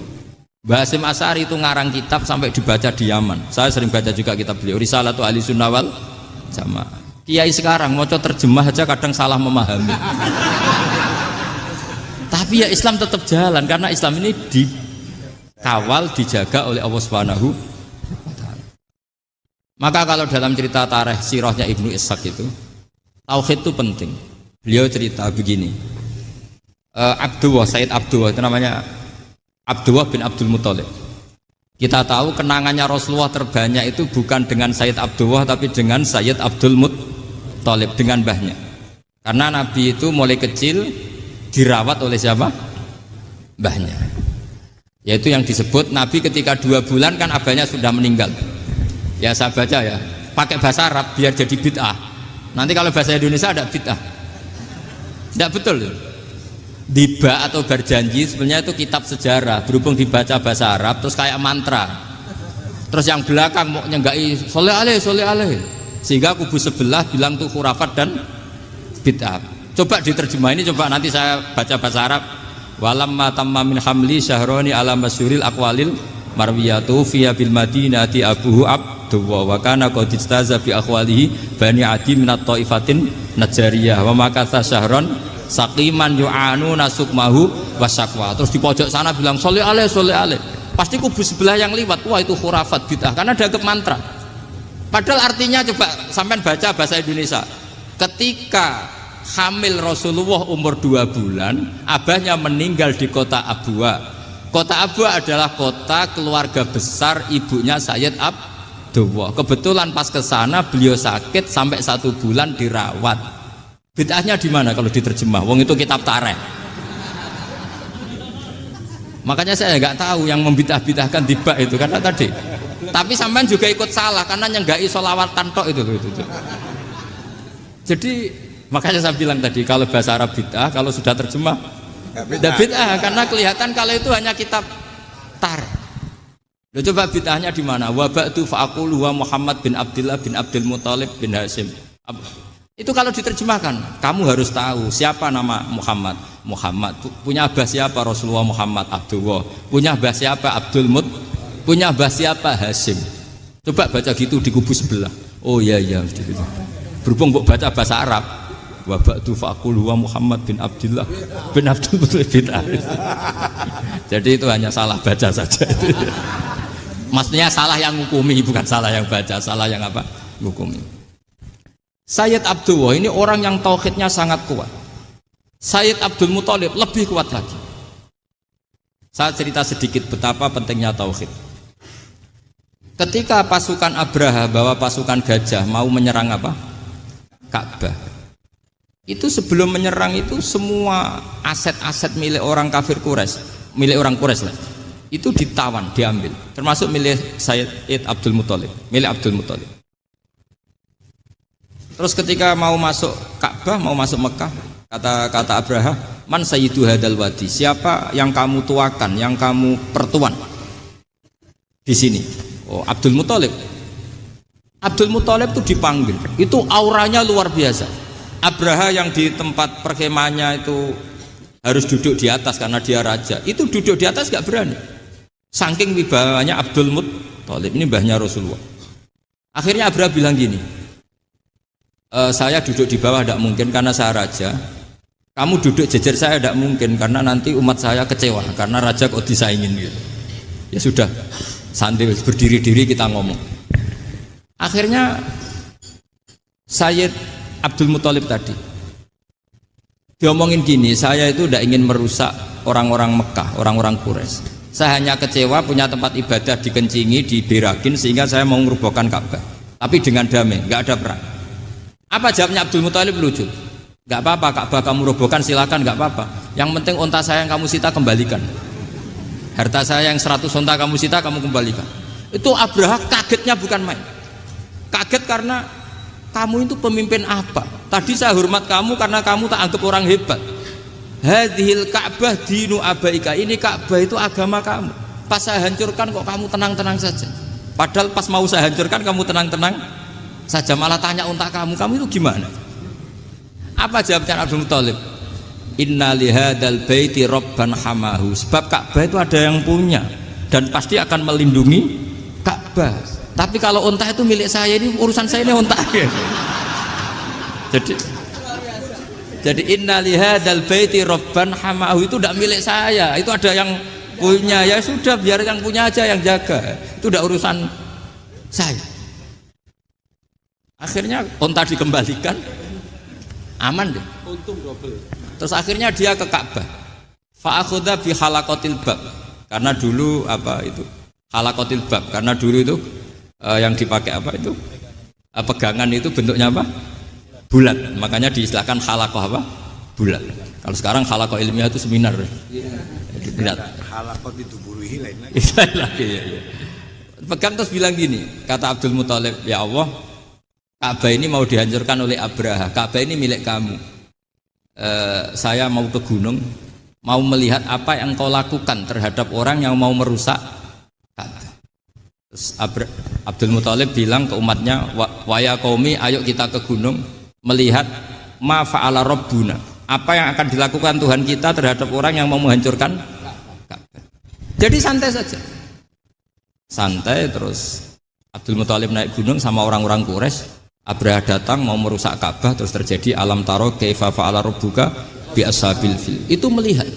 Mbah Hasyim Asy'ari itu ngarang kitab sampai dibaca di Yaman. Saya sering baca juga kitab beliau, Risalatu Ahli Sunnah wal Jamaah. Kiai sekarang mau terjemah aja kadang salah memahami. Tapi ya Islam tetap jalan karena Islam ini dikawal, dijaga oleh Allah Subhanahu. Maka kalau dalam cerita tarikh sirahnya Ibnu Ishaq itu, tauhid itu penting. Beliau cerita begini, Sayyid Abdullah itu namanya Abdullah bin Abdul Muthalib. Kita tahu kenangannya Rasulullah terbanyak itu bukan dengan Sayyid Abdullah tapi dengan Sayyid Abdul Muthalib, dengan mbahnya. Karena Nabi itu mulai kecil dirawat oleh siapa? Mbahnya. Yaitu yang disebut Nabi ketika 2 bulan kan abahnya sudah meninggal. Ya saya baca ya, pakai bahasa Arab biar jadi bid'ah. Nanti kalau bahasa Indonesia ada bid'ah. Tidak betul. Diba atau berjanji sebenarnya itu kitab sejarah, berhubung dibaca bahasa Arab terus kayak mantra. Terus yang belakang mau nyenggai soleh aleh. Sehingga kubu sebelah bilang tuh khurafat dan bid'ah. Coba diterjemah ini, coba nanti saya baca bahasa Arab. Walamma tamma min hamli syahroni ala masyuril aqwalil marwiyatu fiya bil madinati abuhu Abdullah wa kana qad istaza bi akhwalihi bani adi minat taifatin najariyah wa makatha syahron saqiman yu'anu nasukmahu wasakwa. Terus di pojok sana bilang sholli alaihi. Pasti kubu sebelah yang liwat, wah itu khurafat bid'ah karena dianggap mantra. Padahal artinya coba sampean baca bahasa Indonesia. Ketika hamil Rasulullah umur 2 bulan, abahnya meninggal di kota Abwa. Kota Abwa adalah kota keluarga besar ibunya Sayyid Abdullah. Kebetulan pas ke sana beliau sakit sampai 1 bulan dirawat. Bid'ahnya di mana kalau diterjemah? Wong itu kitab tarikh. Makanya saya nggak tahu yang membid'ah-bid'ahkan tiba itu karena tadi. Tapi sampean juga ikut salah karena nyenggai sholawatan tok itu. Jadi makanya saya bilang tadi kalau bahasa Arab bid'ah, kalau sudah terjemah tidak bid'ah karena kelihatan kalau itu hanya kitab tar. Loh, coba bid'ahnya di mana? Wa ba'du fa'aqulu wa Muhammad bin Abdullah bin Abdul Muthalib bin Hashim. Itu kalau diterjemahkan, kamu harus tahu siapa nama Muhammad. Muhammad punya abah siapa? Rasulullah Muhammad Abdullah. Punya abah siapa? Abdul Mut. Punya abah siapa? Hashim. Coba baca gitu di kubu sebelah. Oh iya gitu. Berhubung kok baca bahasa Arab. Wa ba'du fa'aqulu wa Muhammad bin Abdullah bin Abdul Muthalib bin Hashim. Jadi itu hanya salah baca saja itu. Maksudnya salah yang ngukumi, bukan salah yang baca, salah yang apa? Ngukumi. Sayyid Abdullah ini orang yang tauhidnya sangat kuat. Sayyid Abdul Muthalib lebih kuat lagi. Saya cerita sedikit betapa pentingnya tauhid. Ketika pasukan Abraha bawa pasukan gajah mau menyerang apa? Ka'bah. Itu sebelum menyerang itu semua aset-aset milik orang kafir Quraisy, milik orang Quraisy lah. Itu ditawan, diambil, termasuk milik Sayyid Abdul Muthalib, milik Abdul Muthalib. Terus ketika mau masuk Ka'bah, mau masuk Mekah, kata Abraha, man sayyidu hadal wadi, siapa yang kamu tuakan, yang kamu pertuan di sini? Oh, Abdul Muthalib. Abdul Muthalib itu dipanggil, itu auranya luar biasa. Abraha yang di tempat perkemahannya itu harus duduk di atas karena dia raja, itu duduk di atas gak berani. Saking wibawanya Abdul Muthalib, ini mbahnya Rasulullah. Akhirnya Abraha bilang gini, saya duduk di bawah tidak mungkin karena saya raja. Kamu duduk jejer saya tidak mungkin karena nanti umat saya kecewa karena raja kok disaingin gitu. Ya sudah, santai berdiri-diri kita ngomong. Akhirnya Sayyid Abdul Muthalib tadi diomongin gini, saya itu tidak ingin merusak orang-orang Mekah, orang-orang Quraisy. Saya hanya kecewa punya tempat ibadah dikencingi, diberakin sehingga saya mau merubuhkan Ka'bah. Tapi dengan damai, nggak ada perang. Apa jawabnya Abdul Muthalib? Lucu. Nggak apa-apa, Ka'bah kamu robohkan silakan, nggak apa-apa. Yang penting unta saya yang kamu sita kembalikan. Harta saya yang 100 unta kamu sita kamu kembalikan. Itu Abraha kagetnya bukan main. Kaget karena kamu itu pemimpin apa? Tadi saya hormat kamu karena kamu tak anggap orang hebat. Hadhil Ka'bah dinu abaika, ini Ka'bah itu agama kamu. Pas saya hancurkan kok kamu tenang-tenang saja. Padahal pas mau saya hancurkan kamu tenang-tenang saja, malah tanya unta kamu itu gimana? Apa jawabnya Abdul Muthalib? Inna lihadal baiti rabban hamahu. Sebab Ka'bah itu ada yang punya dan pasti akan melindungi Ka'bah. Tapi kalau unta itu milik saya, ini urusan saya, ini unta. Jadi inna lihadal baiti rabban hamahu itu tidak milik saya, itu ada yang punya. Ya sudah, biar yang punya aja yang jaga, itu tidak urusan saya. Akhirnya unta dikembalikan, aman deh, untung double. Terus akhirnya dia ke Ka'bah, fa'akhudha bi halaqatil bab, karena dulu apa itu halaqatil bab, karena dulu itu yang dipakai apa itu pegangan itu bentuknya apa? Bulat, makanya diistilahkan halaqah apa? Bulat. Kalau sekarang halaqah ilmiah itu seminar. Bulat. Halaqah itu buruhi lain lagi. Iya. Pegang terus bilang gini, kata Abdul Muthalib, ya Allah, Ka'bah ini mau dihancurkan oleh Abraha. Ka'bah ini milik kamu. Saya mau ke gunung, mau melihat apa yang kau lakukan terhadap orang yang mau merusak Ka'bah. Terus Abdul Muthalib bilang ke umatnya, wa ya qaumi, ayo kita ke gunung melihat ma fa'ala rabbuna, apa yang akan dilakukan Tuhan kita terhadap orang yang mau menghancurkan Ka'bah. Jadi santai saja, santai. Terus Abdul Muthalib naik gunung sama orang-orang Quraisy. Abraha datang mau merusak Ka'bah, terus terjadi alam taro kaifa fa'ala rabbuka bi ashabil fil. Itu melihat,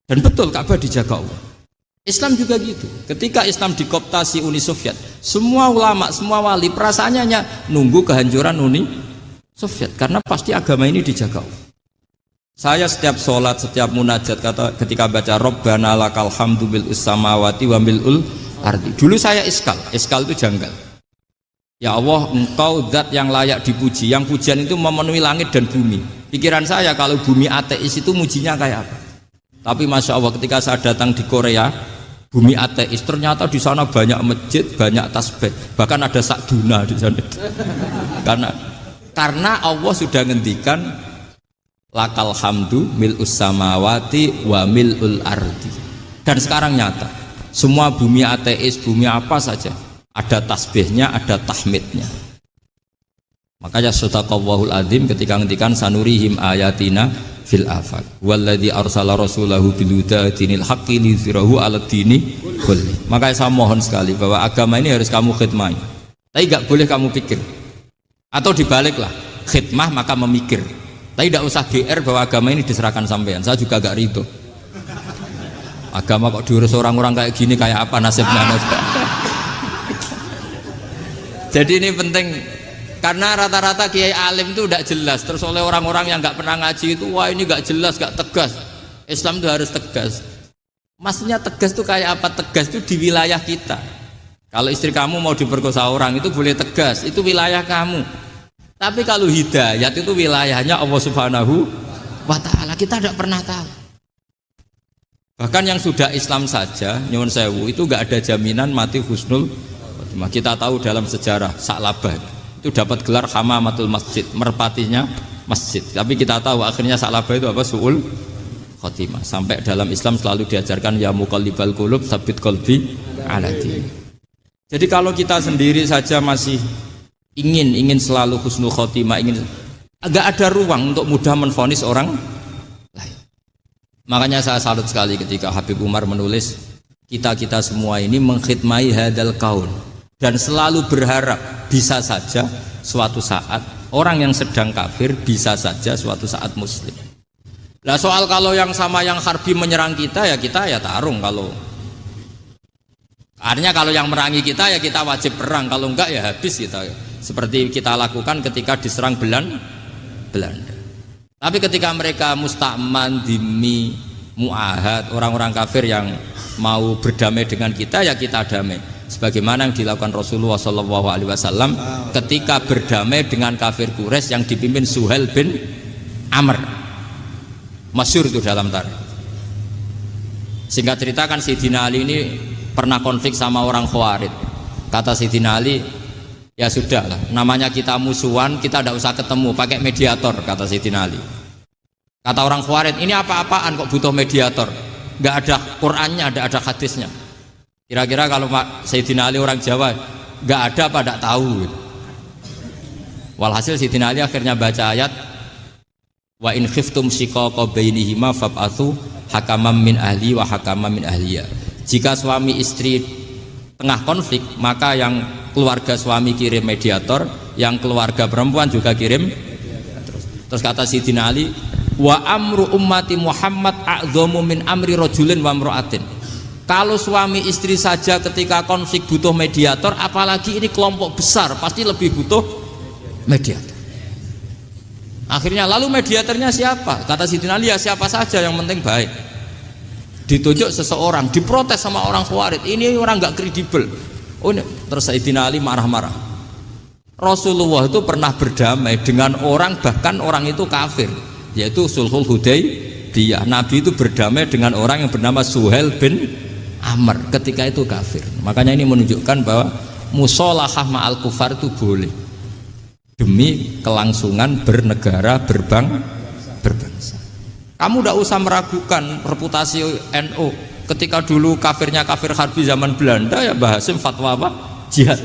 dan betul Ka'bah dijaga Allah. Islam juga gitu. Ketika Islam dikooptasi Uni Soviet, semua ulama, semua wali perasaannya hanya nunggu kehancuran Uni Soviet, karena pasti agama ini dijaga Allah. Saya setiap sholat, setiap munajat, ketika baca Rabbana lakal hamdu bil samawati wa mil'ul ardi. Dulu saya iskal itu janggal. Ya Allah, engkau zat yang layak dipuji, yang pujian itu memenuhi langit dan bumi. Pikiran saya kalau bumi ateis itu mujinya kayak apa? Tapi masya Allah ketika saya datang di Korea, bumi ateis, ternyata di sana banyak masjid, banyak tasbih, bahkan ada sakduna di sana. Karena Allah sudah ngendikan lakal hamdu mil'us samawati wa mil'ul ardi. Dan sekarang nyata, semua bumi ateis, bumi apa saja, ada tasbihnya, ada tahmidnya. Makanya sadaqallahul adzim ketika ngendikan sanurihim ayatina fil afaq walladzi arsala rasulahu bil huda dinil haqqi liyuzhirahu 'alad dini kulli. Makanya saya mohon sekali bahwa agama ini harus kamu khidmah. Tapi enggak boleh kamu pikir. Atau dibaliklah, khidmah maka memikir. Tapi tidak usah GR bahwa agama ini diserahkan sampean. Saya juga agak ridho. Agama kok diurus orang-orang kayak gini, kayak apa nasibnya? Jadi ini penting. Karena rata-rata kiai alim itu tidak jelas, terus oleh orang-orang yang nggak pernah ngaji itu, wah ini nggak jelas, nggak tegas. Islam itu harus tegas. Maksudnya tegas itu kayak apa? Tegas itu di wilayah kita. Kalau istri kamu mau diperkosa orang itu boleh tegas, itu wilayah kamu. Tapi kalau hidayat itu wilayahnya Allah Subhanahu wa Ta'ala, kita tidak pernah tahu. Bahkan yang sudah Islam saja, nyuwun sewu, itu nggak ada jaminan mati husnul khotimah. Kita tahu dalam sejarah Sa'labah itu dapat gelar hamamatul masjid, merpatinya masjid. Tapi kita tahu akhirnya Sa'labah itu apa? Su'ul khotimah. Sampai dalam Islam selalu diajarkan ya muqallibal qulub tsabbit qalbi ala din. Jadi kalau kita sendiri saja masih ingin selalu husnul khotimah, agak ada ruang untuk mudah menvonis orang lain. Makanya saya salut sekali ketika Habib Umar menulis kita semua ini mengkhidmai hadal kaun dan selalu berharap bisa saja suatu saat orang yang sedang kafir bisa saja suatu saat muslim. Nah soal kalau yang sama yang harbi menyerang kita ya tarung. Kalau artinya kalau yang merangi kita ya kita wajib perang, kalau enggak ya habis kita. Seperti kita lakukan ketika diserang Belanda. Tapi ketika mereka musta'man, dhimmi, mu'ahad, orang-orang kafir yang mau berdamai dengan kita ya kita damai. Sebagaimana yang dilakukan Rasulullah SAW ketika berdamai dengan kafir Quraisy yang dipimpin Suhail bin Amr, masyhur itu dalam tarikh. Singkat cerita kan Sayyidina Ali ini pernah konflik sama orang Khawarij. Kata Sayyidina Ali, ya sudah lah, namanya kita musuhan, kita tidak usah ketemu, pakai mediator, kata Sayyidina Ali. Kata orang Khawarij, ini apa-apaan kok butuh mediator, nggak ada Qur'annya, ada hadisnya. Kira-kira kalau Sayyidina Ali orang Jawa nggak ada apa tidak tahu. Walhasil Sayyidina Ali akhirnya baca ayat wa in khiftum shiqaqa bainihima fab'atsu hakaman min ahli wa hakaman min ahliya. Jika suami istri tengah konflik, maka yang keluarga suami kirim mediator, yang keluarga perempuan juga kirim. Terus kata Sayyidina Ali, wa amru ummati Muhammad a'dhamu min amri rajulin wa imra'atin. Kalau suami istri saja ketika konflik butuh mediator, apalagi ini kelompok besar pasti lebih butuh mediator. Akhirnya lalu mediatornya siapa? Kata Sayyidina Ali, ya siapa saja yang penting baik. Ditunjuk seseorang, diprotes sama orang Khawarij, ini orang nggak kredibel. Oh, terus Sayyidina Ali marah-marah. Rasulullah itu pernah berdamai dengan orang, bahkan orang itu kafir, yaitu Sulhul Hudaybiyah. Nabi itu berdamai dengan orang yang bernama Suhail bin Amr ketika itu kafir. Makanya ini menunjukkan bahwa musolahah ma'al kufar itu boleh demi kelangsungan bernegara, berbangsa. Kamu tidak usah meragukan reputasi NU. Ketika dulu kafirnya kafir harbi zaman Belanda, ya Mbah Hasim fatwa apa? Jihad.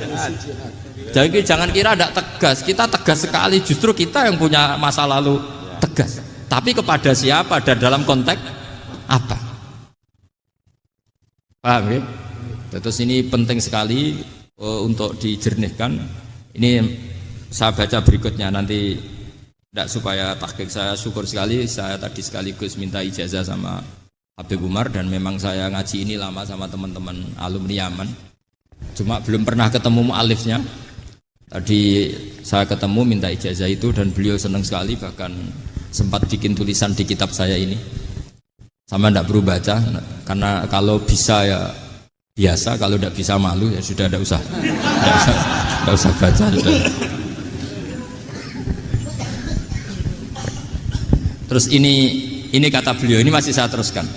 Jadi jangan kira tidak tegas, kita tegas sekali, justru kita yang punya masa lalu tegas. Tapi kepada siapa dan dalam konteks apa? Paham ya? Terus ini penting sekali untuk dijernihkan. Ini saya baca berikutnya nanti, tidak supaya tahqiq. Saya syukur sekali, saya tadi sekaligus minta ijazah sama Habib Umar, dan memang saya ngaji ini lama sama teman-teman alumni Yaman, cuma belum pernah ketemu mu'alifnya. Tadi saya ketemu minta ijazah itu dan beliau senang sekali, bahkan sempat bikin tulisan di kitab saya ini. Sama tidak perlu baca, karena kalau bisa ya biasa, kalau tidak bisa malu ya sudah, tidak usah baca. Sudah. Terus ini kata beliau, ini masih saya teruskan.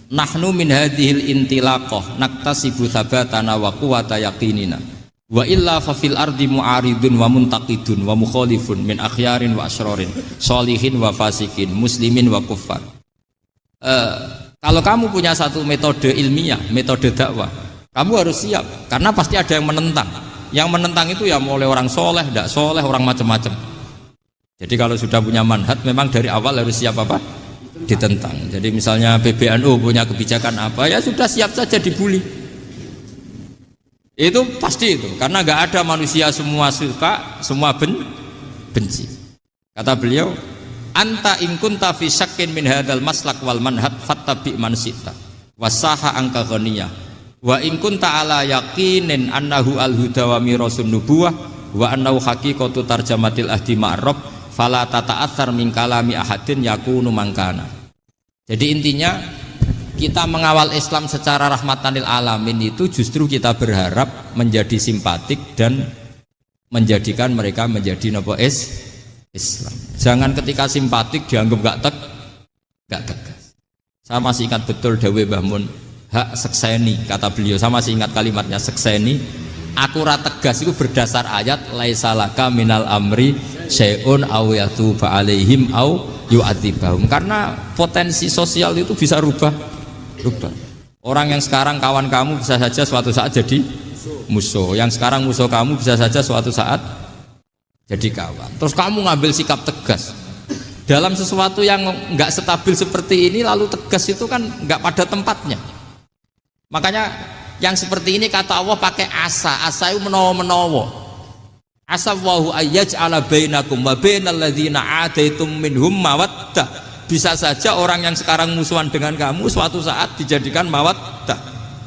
nahnu min hadhil intilaqah naktasibu thabatana wa quwwata yaqinina wa illa fa fil ardi mu'aridun wa muntaqidun wa mukhalifun min akhyarin wa asyrarin sholihin wa fasikin muslimin wa kuffar. Kalau kamu punya satu metode ilmiah, metode dakwah, kamu harus siap karena pasti ada yang menentang. Yang menentang itu ya mulai orang soleh, tidak soleh, orang macam-macam. Jadi kalau sudah punya manhaj, memang dari awal harus siap apa? Ditentang. Jadi misalnya PBNU punya kebijakan apa, ya sudah siap saja dibully. Itu pasti itu, karena nggak ada manusia semua suka, semua benci. Kata beliau, anta in kunta fi syakkin min hadzal maslak wal manhaj fattabi man syi'ta wasaha angka ghaniyah wa in kunta ala yaqinin annahu al huda wa mirasun nubuwah wa annahu haqiqatu tarjamatil ahdi ma'rab fala tata'atsar min kalami ahadin yakunu mangkana. Jadi intinya kita mengawal Islam secara rahmatan lil alamin itu justru kita berharap menjadi simpatik dan menjadikan mereka menjadi napa Islam. Jangan ketika simpatik dianggap gak tegas. Saya masih ingat betul dawuh Mbah Mun, hak sekseni, kata beliau. Saya masih ingat kalimatnya sekseni. Aku ra tegas itu berdasar ayat laisa laka minal amri syai'un aw yatuba alaihim aw yu'adzibahum. Karena potensi sosial itu bisa rubah. Orang yang sekarang kawan kamu bisa saja suatu saat jadi musuh. Yang sekarang musuh kamu bisa saja suatu saat jadi kawan. Terus kamu ngambil sikap tegas dalam sesuatu yang nggak stabil seperti ini, lalu tegas itu kan nggak pada tempatnya. Makanya yang seperti ini kata Allah pakai asa itu menawa. Asa wahu ayyaj'ala bainakum wa bainal ladzina ataitum minhum mawaddah. Bisa saja orang yang sekarang musuhan dengan kamu suatu saat dijadikan mawaddah.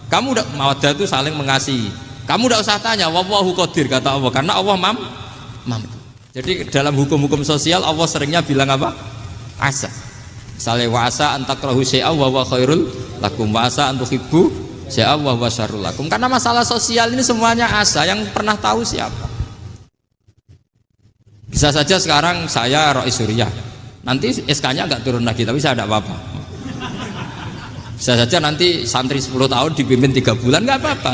Kamu udah mawaddah itu saling mengasihi. Kamu udah usah tanya wallahu qadir kata Allah, karena Allah mampu. Jadi dalam hukum-hukum sosial Allah seringnya bilang apa? Asa. Misalnya wa asa antakrahu syai'an wa huwa khairul lakum wa asa antuhibbu syai'an wa huwa syarrul lakum. Karena masalah sosial ini semuanya asa, yang pernah tahu siapa? Bisa saja sekarang saya Rois Suriah, nanti SK-nya enggak turun lagi, tapi saya tidak apa-apa. Bisa saja nanti santri 10 tahun dipimpin 3 bulan enggak apa-apa.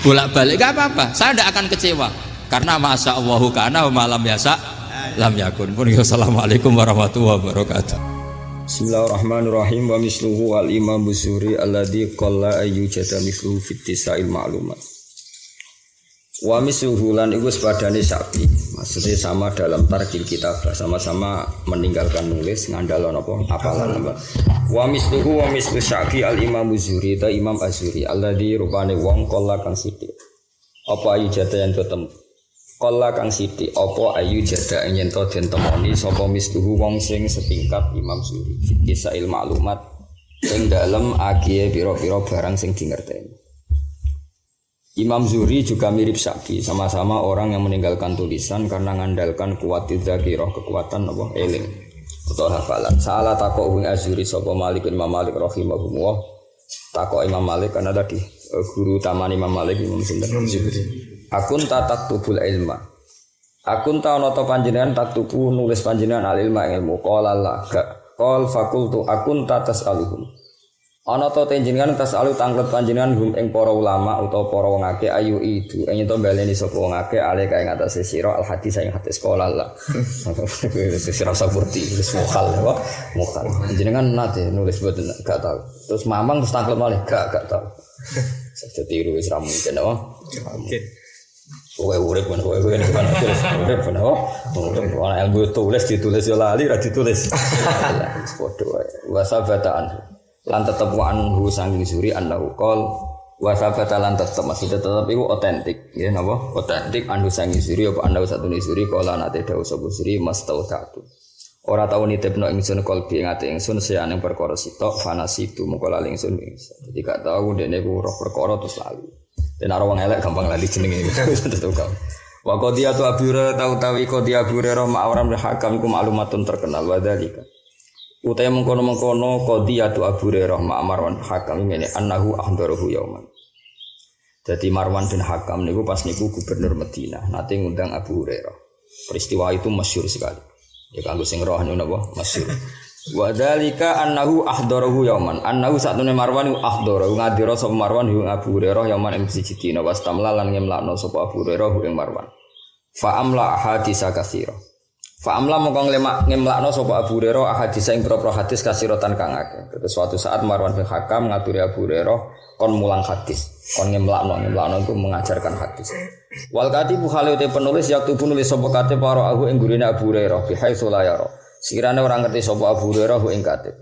Bolak-balik enggak apa-apa. Saya tidak akan kecewa. Karena masya Allahu kana wa malam yasa lam yakun. Assalamualaikum warahmatullahi wabarakatuh. Bismillahirrahmanirrahim. Wa misluhu al imam Busuri alladhi qalla ayyujada misluhu fit tisail ma'lumat. Wa misluhu lan iku sepadane sapi. Maksudnya sama dalam tarkil kitab, sama-sama meninggalkan nulis ngandalon apa apalan apa. Wa misluhu wa mislu sapi al imam Busuri ta Imam Azuri alladhi rupane wong qalla kang sithik. Apa ayyujada yang tetem Kala kang sithik apa ayu jada yen to den temoni sapa misluhu wong sing setingkat Imam Zuri kisail maklumat ing dalem agie pira-pira barang sing dingerteni. Imam Zuri juga mirip Syafi'i, sama-sama orang yang meninggalkan tulisan karena ngandalkan kuwatid dzakirah, kekuatan apa eling utawa hafalan. Salah takok wing Azuri sapa Malik bin Malik rahimahullah. Takok Imam Malik karena tadi guru taman Imam Malik Imam Sinten Zuri. Akun tak tubul ilma. Akun ta ana ta panjenengan tak tubu nulis panjenengan al ilma ilmu. Qala la ga. Qal fakultu akun ta tasaluhum. Ana ta panjenengan tasalu tanglet panjenengan hum ing para ulama utawa para wong akeh ayu itu. Ing to baleni sapa wong akeh ale kae ngatasi sira al hadis ing hadis qala la. Sira saburti wis mukhal wae. Mukhal. Panjenengan nate nulis boten gak tau. Terus mamang terus tanglet malih gak tau. Saja tiru wis ra mungkin apa? Mungkin. Kowe urip men kowe kan terus urip men ana ilmu tulis ditulis yo lali ra ditulis. Wis padha wae. Wa sabataan lan tetep anhu sanging Zuri annahu qol wa sabata lan tetep masih tetep iku otentik ya napa otentik anhu sanging Zuri apa annahu satune Zuri qala nate dawuh sapa Zuri mastautatu. Ora tau nitipno ingsun kalbi ing ati ingsun seane perkara sitok fanasitu mengko lali ingsun. Jadi gak tau dene ku roh perkara terus lali. Dan orang elek gampang lali jenenge itu kan. Wa qadiyatu abura tahu-tahu qadiyah abura ma'aram hakam ku maklumatun terkenal wa dzalika. Utahe mengkono-mengkono qadiyatu abura ma'amarwan hakam ngene annahu ahdaruhu yauman. Jadi Marwan bin Hakam niku pas niku gubernur Madinah nate ngundang Abu Hurairah. Peristiwa itu masyhur sekali. Ya kanggo sing roh niku napa masyhur. Wa dzalika annahu ahdarahu yauman. Annahu satune Marwan ahdara ngadira sapa Marwan ing Abu Hurairah yauman ing siji dina wastamla lan ngemlakno sapa Abu Hurairah ing Marwan. Fa amla hadisa katsira. Fa amla mongko ngemlakno sapa Abu Hurairah hadis ing propro hadis kasiratan kang akeh. Terus suatu saat Marwan bin Hakam ngaturi Abu Hurairah kon mulang hadis, kon ngemlakno itu mengajarkan hadis. Wal katibu khaliute penulis yaktu penulis sapa katib para aku ing gurine Abu Hurairah bi haitsu la yara. Sekiranya orang ngerti sapa Abu Hurairah ing katib.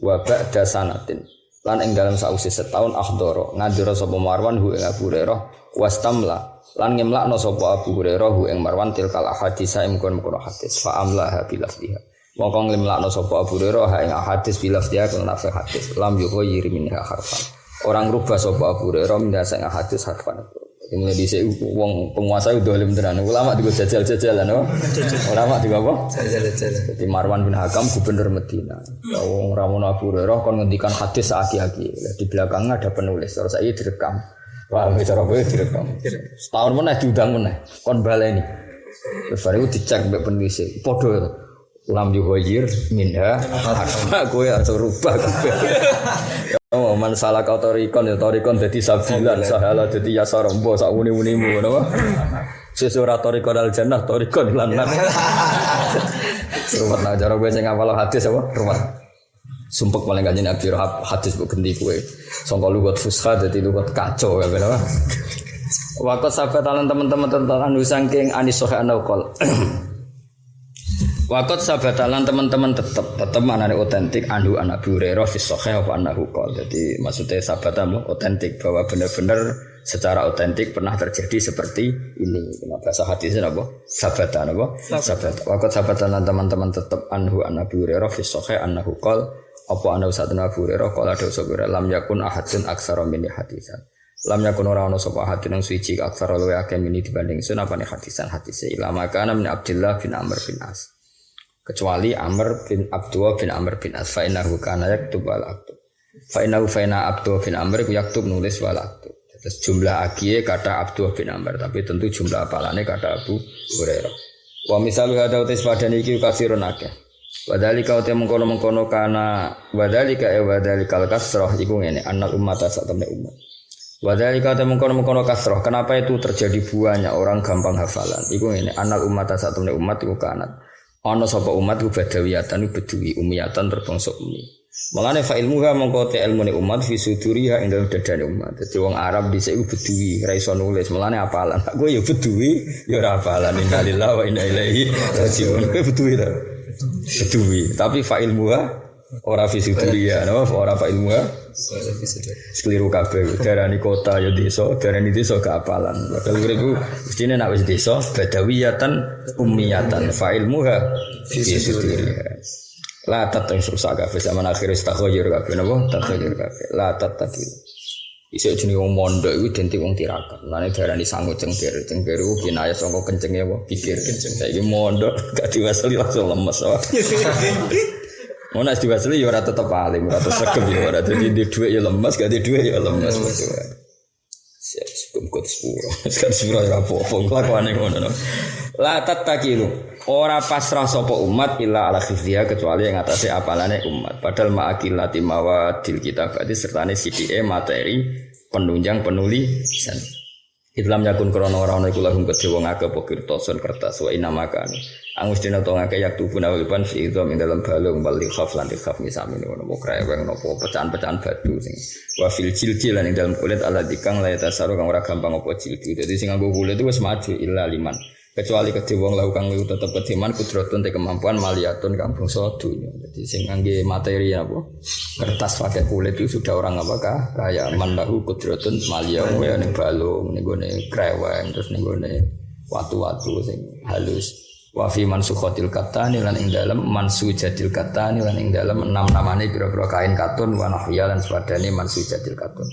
Wa ba'da sanatin. Lan ing dalam sausi setahun akhdara ngadira sapa Marwan ing Abu Hurairah wastamla lan ngemlakno sapa Abu Hurairah ing Marwan tilkal hadis ing kono hadis fa amlaha bilafdiha. Mongko ngemlakno sapa Abu Hurairah ing hadis bilafdiha kan lafaz hadis lam yughayir minha harfan. Orang rubah sapa Abu Hurairah mendasa ing hadis harfan. Ini di sini uang penguasa itu dolim tenan. Ulama juga jajal-jajalan, no? Ulama juga apa? Jajal-jajalan. Jadi Marwan bin Hakam gubernur Medina. Wong Ramono Abu Hurairah kon ngendikan hadis aki-aki. Di belakangnya ada penulis. Terus saya direkam. Wah, cara gue direkam. Setahun mana diundang mana? Kon baleni. Terus baru dicek mbek penulis. Podo lam yughayir minha. Gue harus rubah. Oh, man salah kau torikon ya torikon jadi sabilan sahala jadi yasar rombo sak muni-munimu napa sesura torikon al jannah torikon lan nar rumat nah cara kowe sing ngapal hadis apa rumat sumpek paling kanjeng Nabi hadis mbok gendi kowe sangka lugat fusha dadi lugat kacau ya apa waktu sahabat teman-teman tentang anu saking anis sahih anaqol Waktu sabatalan teman-teman tetap manane otentik anhu anak Abu Hurairah fi sahih apa anahu qol. Jadi maksudnya sabatamu otentik bahwa benar-benar secara otentik pernah terjadi seperti ini. Kenapa bahasa hadisnya apa? Sabatan apa? Sabat. Waktu sabatalan teman-teman tetap anhu anak Abu Hurairah fi sahih anahu qol apa anahu satuna Abu Hurairah qala ada sabira lam yakun ahadun aksara min hadisan. Lam yakun ora ono sapa hadin nang suci aksara luwe akeh mini dibanding sun apane hadisan hadise ilama kana min Abdullah bin Amr bin As. Kecuali Amr bin Abdullah bin Amr bin As fa innahu kana yaktub wal aktub fa innahu faina Abdullah bin Amr yaktub nulis wal aktub. Terus jumlah agie kata Abdullah bin Amr tapi tentu jumlah apalane kata Abu Hurairah. Wa misalu hada utis padane iki kasirun akeh. Wadhalika uti mengkono-mengkono kana wadhalika wadhalikal kasrah iku ngene annal ummata sak temne umat. Wadhalika uti mengkono-mengkono kasrah kenapa itu terjadi banyak orang gampang hafalan iku ngene annal ummata sak temne umat iku kanat ana sapa umat ku badawiyatan bedui umiyatan terbangsa umi. Malane fa ilmuha mongko te ilmune umat fi suduriha ing dalem dadane umat. Dadi wong Arab dhisik ku bedui, ora iso nulis. Malane apalan. Kowe ya bedui, ya ora apalan. Innalillahi wa inna ilaihi raji'un. Kowe bedui ta? Bedui, tapi fa ilmuha ora fi suduriha, napa ora fa ilmuha? Sekeliru kabeh. Darani kota ya desa, darani desa gak apalan. Padahal uripku mestine nek wis desa badawiyatan ummiyatan fa ilmuha fi suduriha. La tatak rusak kabeh zaman akhir istakhoyir kabeh napa takhoyir kabeh. La tatak. Isuk jenenge wong mondok iku identik wong tirakat. Lane darani sangu cengker. Cengker iku kinayah saka kencenge apa? Pikir kenceng. Saiki mondok gak diwasali langsung lemes. Mau nak diwasili ya ora tetep alim, ora tetep segem ya ora. Dadi di dhuwit ya lemes, gak di dhuwit ya lemes. Siap sebelum kut sepuro. Sekarang sepuro ya apa-apa kelakuane ngono. La tatakilu. Ora pasrah sapa umat illa ala khifdiha kecuali yang atase apalane umat. Padahal ma'akilati mawadil kitabati sertane sidike materi penunjang penulisan. Islam yakun krana ora ana iku lahum kedhe wong akeh apa kirtasun kertas wa inamakan. Angus dina to ngake yak tubuh nawalipan fi idham ing dalam balung bali khaf lan khaf misami ngono mo kreweng nopo pecahan-pecahan batu sing wa fil jildi lan ing dalam kulit ala dikang la tasaru kang ora gampang apa jildi. Dadi sing nganggo kulit itu wis maju illa liman. Kecuali kedhe wong lahu kang tetep kediman kudratun te kemampuan maliyatun kang bangsa dunya. Dadi sing ngangge materi apa? Kertas pakai kulit itu sudah orang apakah kaya man lahu kudratun maliyah ya ning balung ning gone kreweng terus ning gone watu-watu sing halus. Wa fi mansukhatil katani lan ing dalem mansujatil katani lan ing dalem 6 namane pira-pira kain katun wa nahya lan sepadane mansujatil katun.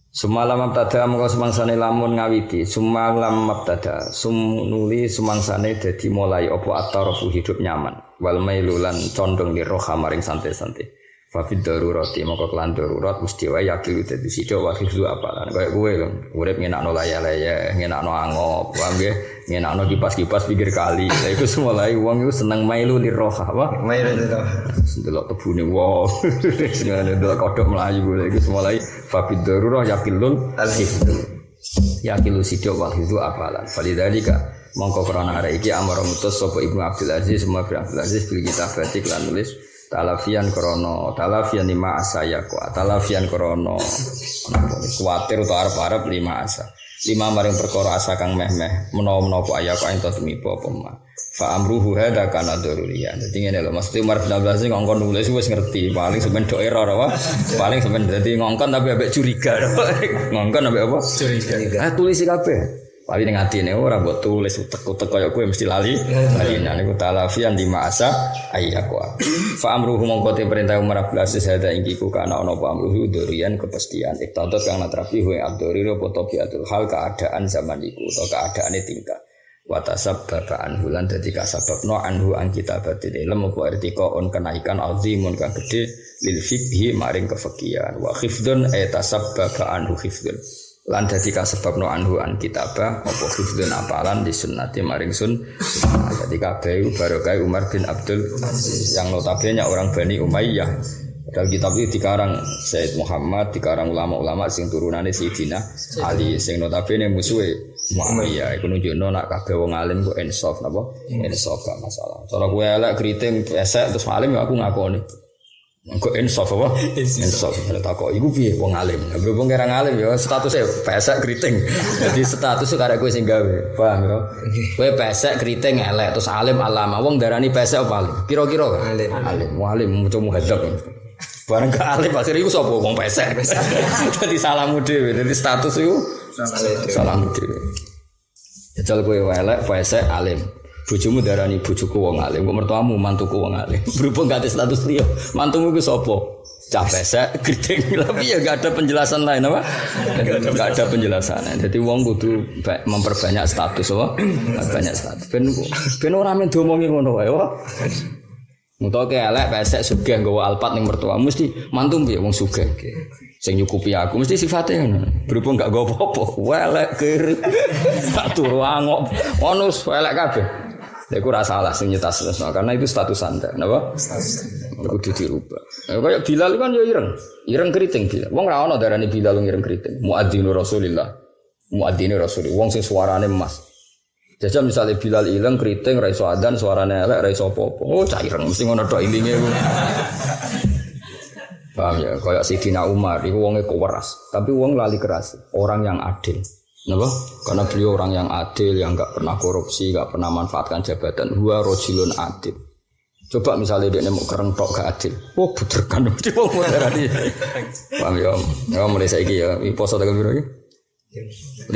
Sumalam mabtada mongko semangsane lamun ngawiti sumalam mabtada sumnuli semangsane dadi mulai apa atarafu hidup nyaman wal mailulan condong li roha maring santai-santai Fafid darurati maka kelan darurat mesti wae yakin dadi sithik wa hifzu apalan kaya kowe lho urip ngenakno laya-laya ngenakno angop paham nggih ngenakno kipas-kipas pinggir kali lha iku mulai wong iku seneng mailu liroha apa mailu liroha delok tebune wong sing delok kodhok mlayu lha iku mulai fafid darurah yakilul al-hifzu yakilu sithik wa hifzu apalan falidalika mongko krana arek iki amara mutus sapa Ibnu Abdul Aziz semua Abdul Aziz bil kitabati lan nulis talafian lima asa ya kuat talafian krono kuatir atau arep-arep lima asa lima maring perkara asa kang meh-meh menawa-menawa aya kok ento tumiba apa mah fa amruhu hada kana daruriyan dadi ngene lho mesti Umar bin Abdul Aziz ngongkon nulis wis ngerti paling sampean do error apa paling sampean dadi ngongkon tapi ambek curiga ngongkon ambek apa curiga tulis kabeh paling ning atine ora mbok tulis utek-utek kaya kowe mesti lali nah niku talafian di masa ayyaqwa fa amruhu mongko te perintah Umar bin Aziz hada ingkiku kana ana apa amruhu durian kepastian iktadat kang natrafi wa abduriro potobiatul hal keadaan zaman iku atau keadaane tingkah wa tasabbaba anhu lan dadi kasababno anhu an kitabatil ilm apa artika on kenaikan azimun kang gedhe lil fiqhi maring kefiqihan wa khifdun ay tasabbaba anhu khifdun lan dadi kasebabno anhu an kitabah apa hifdzun apalan di sunnati maring sun dadi kabeh barokah Umar bin Abdul yang notabene orang Bani Umayyah dalam kitab itu dikarang Said Muhammad dikarang ulama-ulama sing turunane Sayyidina Ali sing notabene musuhe Muawiyyah iku nunjukno nek kabeh wong alim ku insaf napa insaf gak masalah cara kowe elek kriting pesek terus alim ya aku ngakoni kok insaf apa? Insaf. Ada takok iku piye wong alim. Berhubung kira alim ya statusnya pesek kriting. Jadi status karek kowe sing gawe. Paham ya? Kowe pesek kriting elek terus alim alama. Wong darani pesek apa alim? Kira-kira alim. Alim. Alim muncul muhadzab. Bareng ke alim akhire iku sapa wong pesek. Dadi salamu dhewe. Dadi status iku salamu dhewe. Jajal kowe elek pesek alim. Bojomu darani bojoku wong alim, kok mertuamu mantuku wong alim. Berhubung gak ada status liya, mantumu ku sapa? Cah pesek, kriting. Tapi ya gak ada penjelasan lain apa? Gak ada penjelasan. Jadi wong kudu memperbanyak status apa? Banyak status. Ben ora men diomongi ngono wae, apa? Mutoke elek pesek sugih nggawa alpat ning mertua mesti mantu piye wong sugih. Sing nyukupi aku mesti sifate ngono. Berhubung gak nggawa apa-apa, elek kir. Tak turu angop. Ono elek kabeh. Ya aku rasa salah sing nyetas karena itu status Anda, napa? Kudu dirubah. Kayak Bilal kan ya ireng keriting Bilal. Wong ra ono darani Bilal ireng keriting. Muadzinu Rasulillah. Muadzinu Rasul. Wong sing suarane emas. Jajal misalnya Bilal ireng keriting ra iso adzan suarane elek ra iso apa-apa. Oh, cah ireng mesti ngono tok intinge. Paham ya? Kayak Sidina Umar iku wonge keras, tapi wong lali keras, orang yang adil. Kenapa? Karena beliau orang yang adil, yang enggak pernah korupsi, enggak pernah manfaatkan jabatan. Huwa rajulun adil. Coba misalnya dia mau kereng tok gak adil. Oh, buderkan mesti wong moderani. Paham ya? Ya mulai saiki ya, poso tanggal piro iki?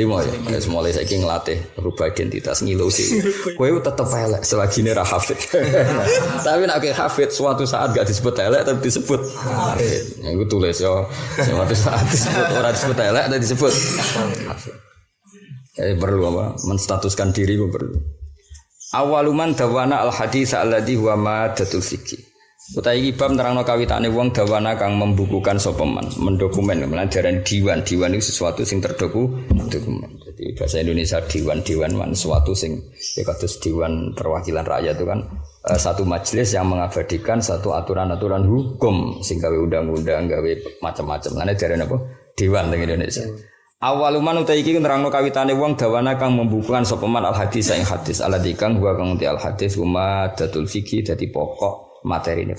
5 ya. Mulai saiki nglatih rubah identitas ngilu sih. Kowe tetep elek selagi ra hafid. Tapi nek hafid suatu saat gak disebut elek tapi disebut hafid. Ya iku tulis ya. Suatu saat disebut ora disebut elek tapi disebut hafid. Jadi perlu apa? Menstatuskan diri itu perlu. Awaluman dawana al hadis alladhi huwa madatul fikih. Utai iki bab nerangno kawitane wong dawana kang membukukan sapa man, mendokumen, melajaran diwan. Diwan itu sesuatu sing terdokumen. Jadi bahasa Indonesia diwan man sesuatu sing ya kados diwan perwakilan rakyat itu kan satu majelis yang mengabadikan satu aturan-aturan hukum sing gawe undang-undang, gawe macam-macam. Lan jarane apa? Diwan teng Indonesia. Awaluman utai iki nerangno kawitane wong dawana kang membukukan sapa man al hadis ing hadis alladzi kang huwa kang al hadis umadatul fikih dadi pokok materi ini.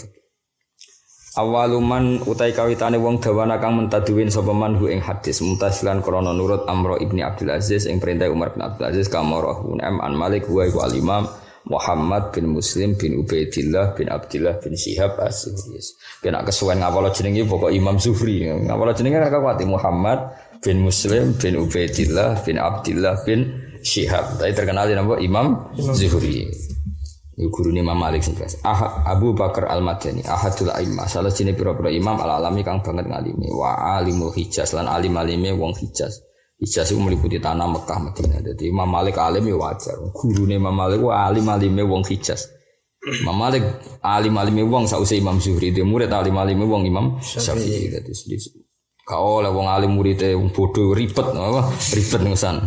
Awaluman utai kawitane wong dawana kang mentaduwin sapa man hu ing hadis mutasilan krana nurut Amr ibni Abdul Aziz ing perintah Umar bin Abdul Aziz kamarahu an Malik wa al-Imam Muhammad bin Muslim bin Ubaidillah bin Abdillah bin Syihab as-Zuhri. Kena kesuwen ngapalo jenenge pokok Imam Zuhri. Ngapalo jenenge ra kuwati Muhammad bin Muslim bin Ubaidillah bin Abdillah bin Syihab. Tapi terkenal nama Imam Zuhri. Iku gurune Imam Malik sing biasa. Abu Bakar Al-Madani, ahadul a'immah. Salah sini pira-pira imam al-alami kang banget ngalimi. Wa alimul Hijaz lan alim-alime wong Hijaz. Hijaz iku meliputi tanah Mekah Madinah. Dadi Imam Malik alim ya wajar. Gurune Imam Malik ku alim-alime wong Hijaz. Imam Malik alim-alime wong sausé Imam Zuhri, dia murid alim-alime wong Imam Syafi'i. Dadi kau lah wong alim muridé wong bodoh ribet apa? Ribet ngosan.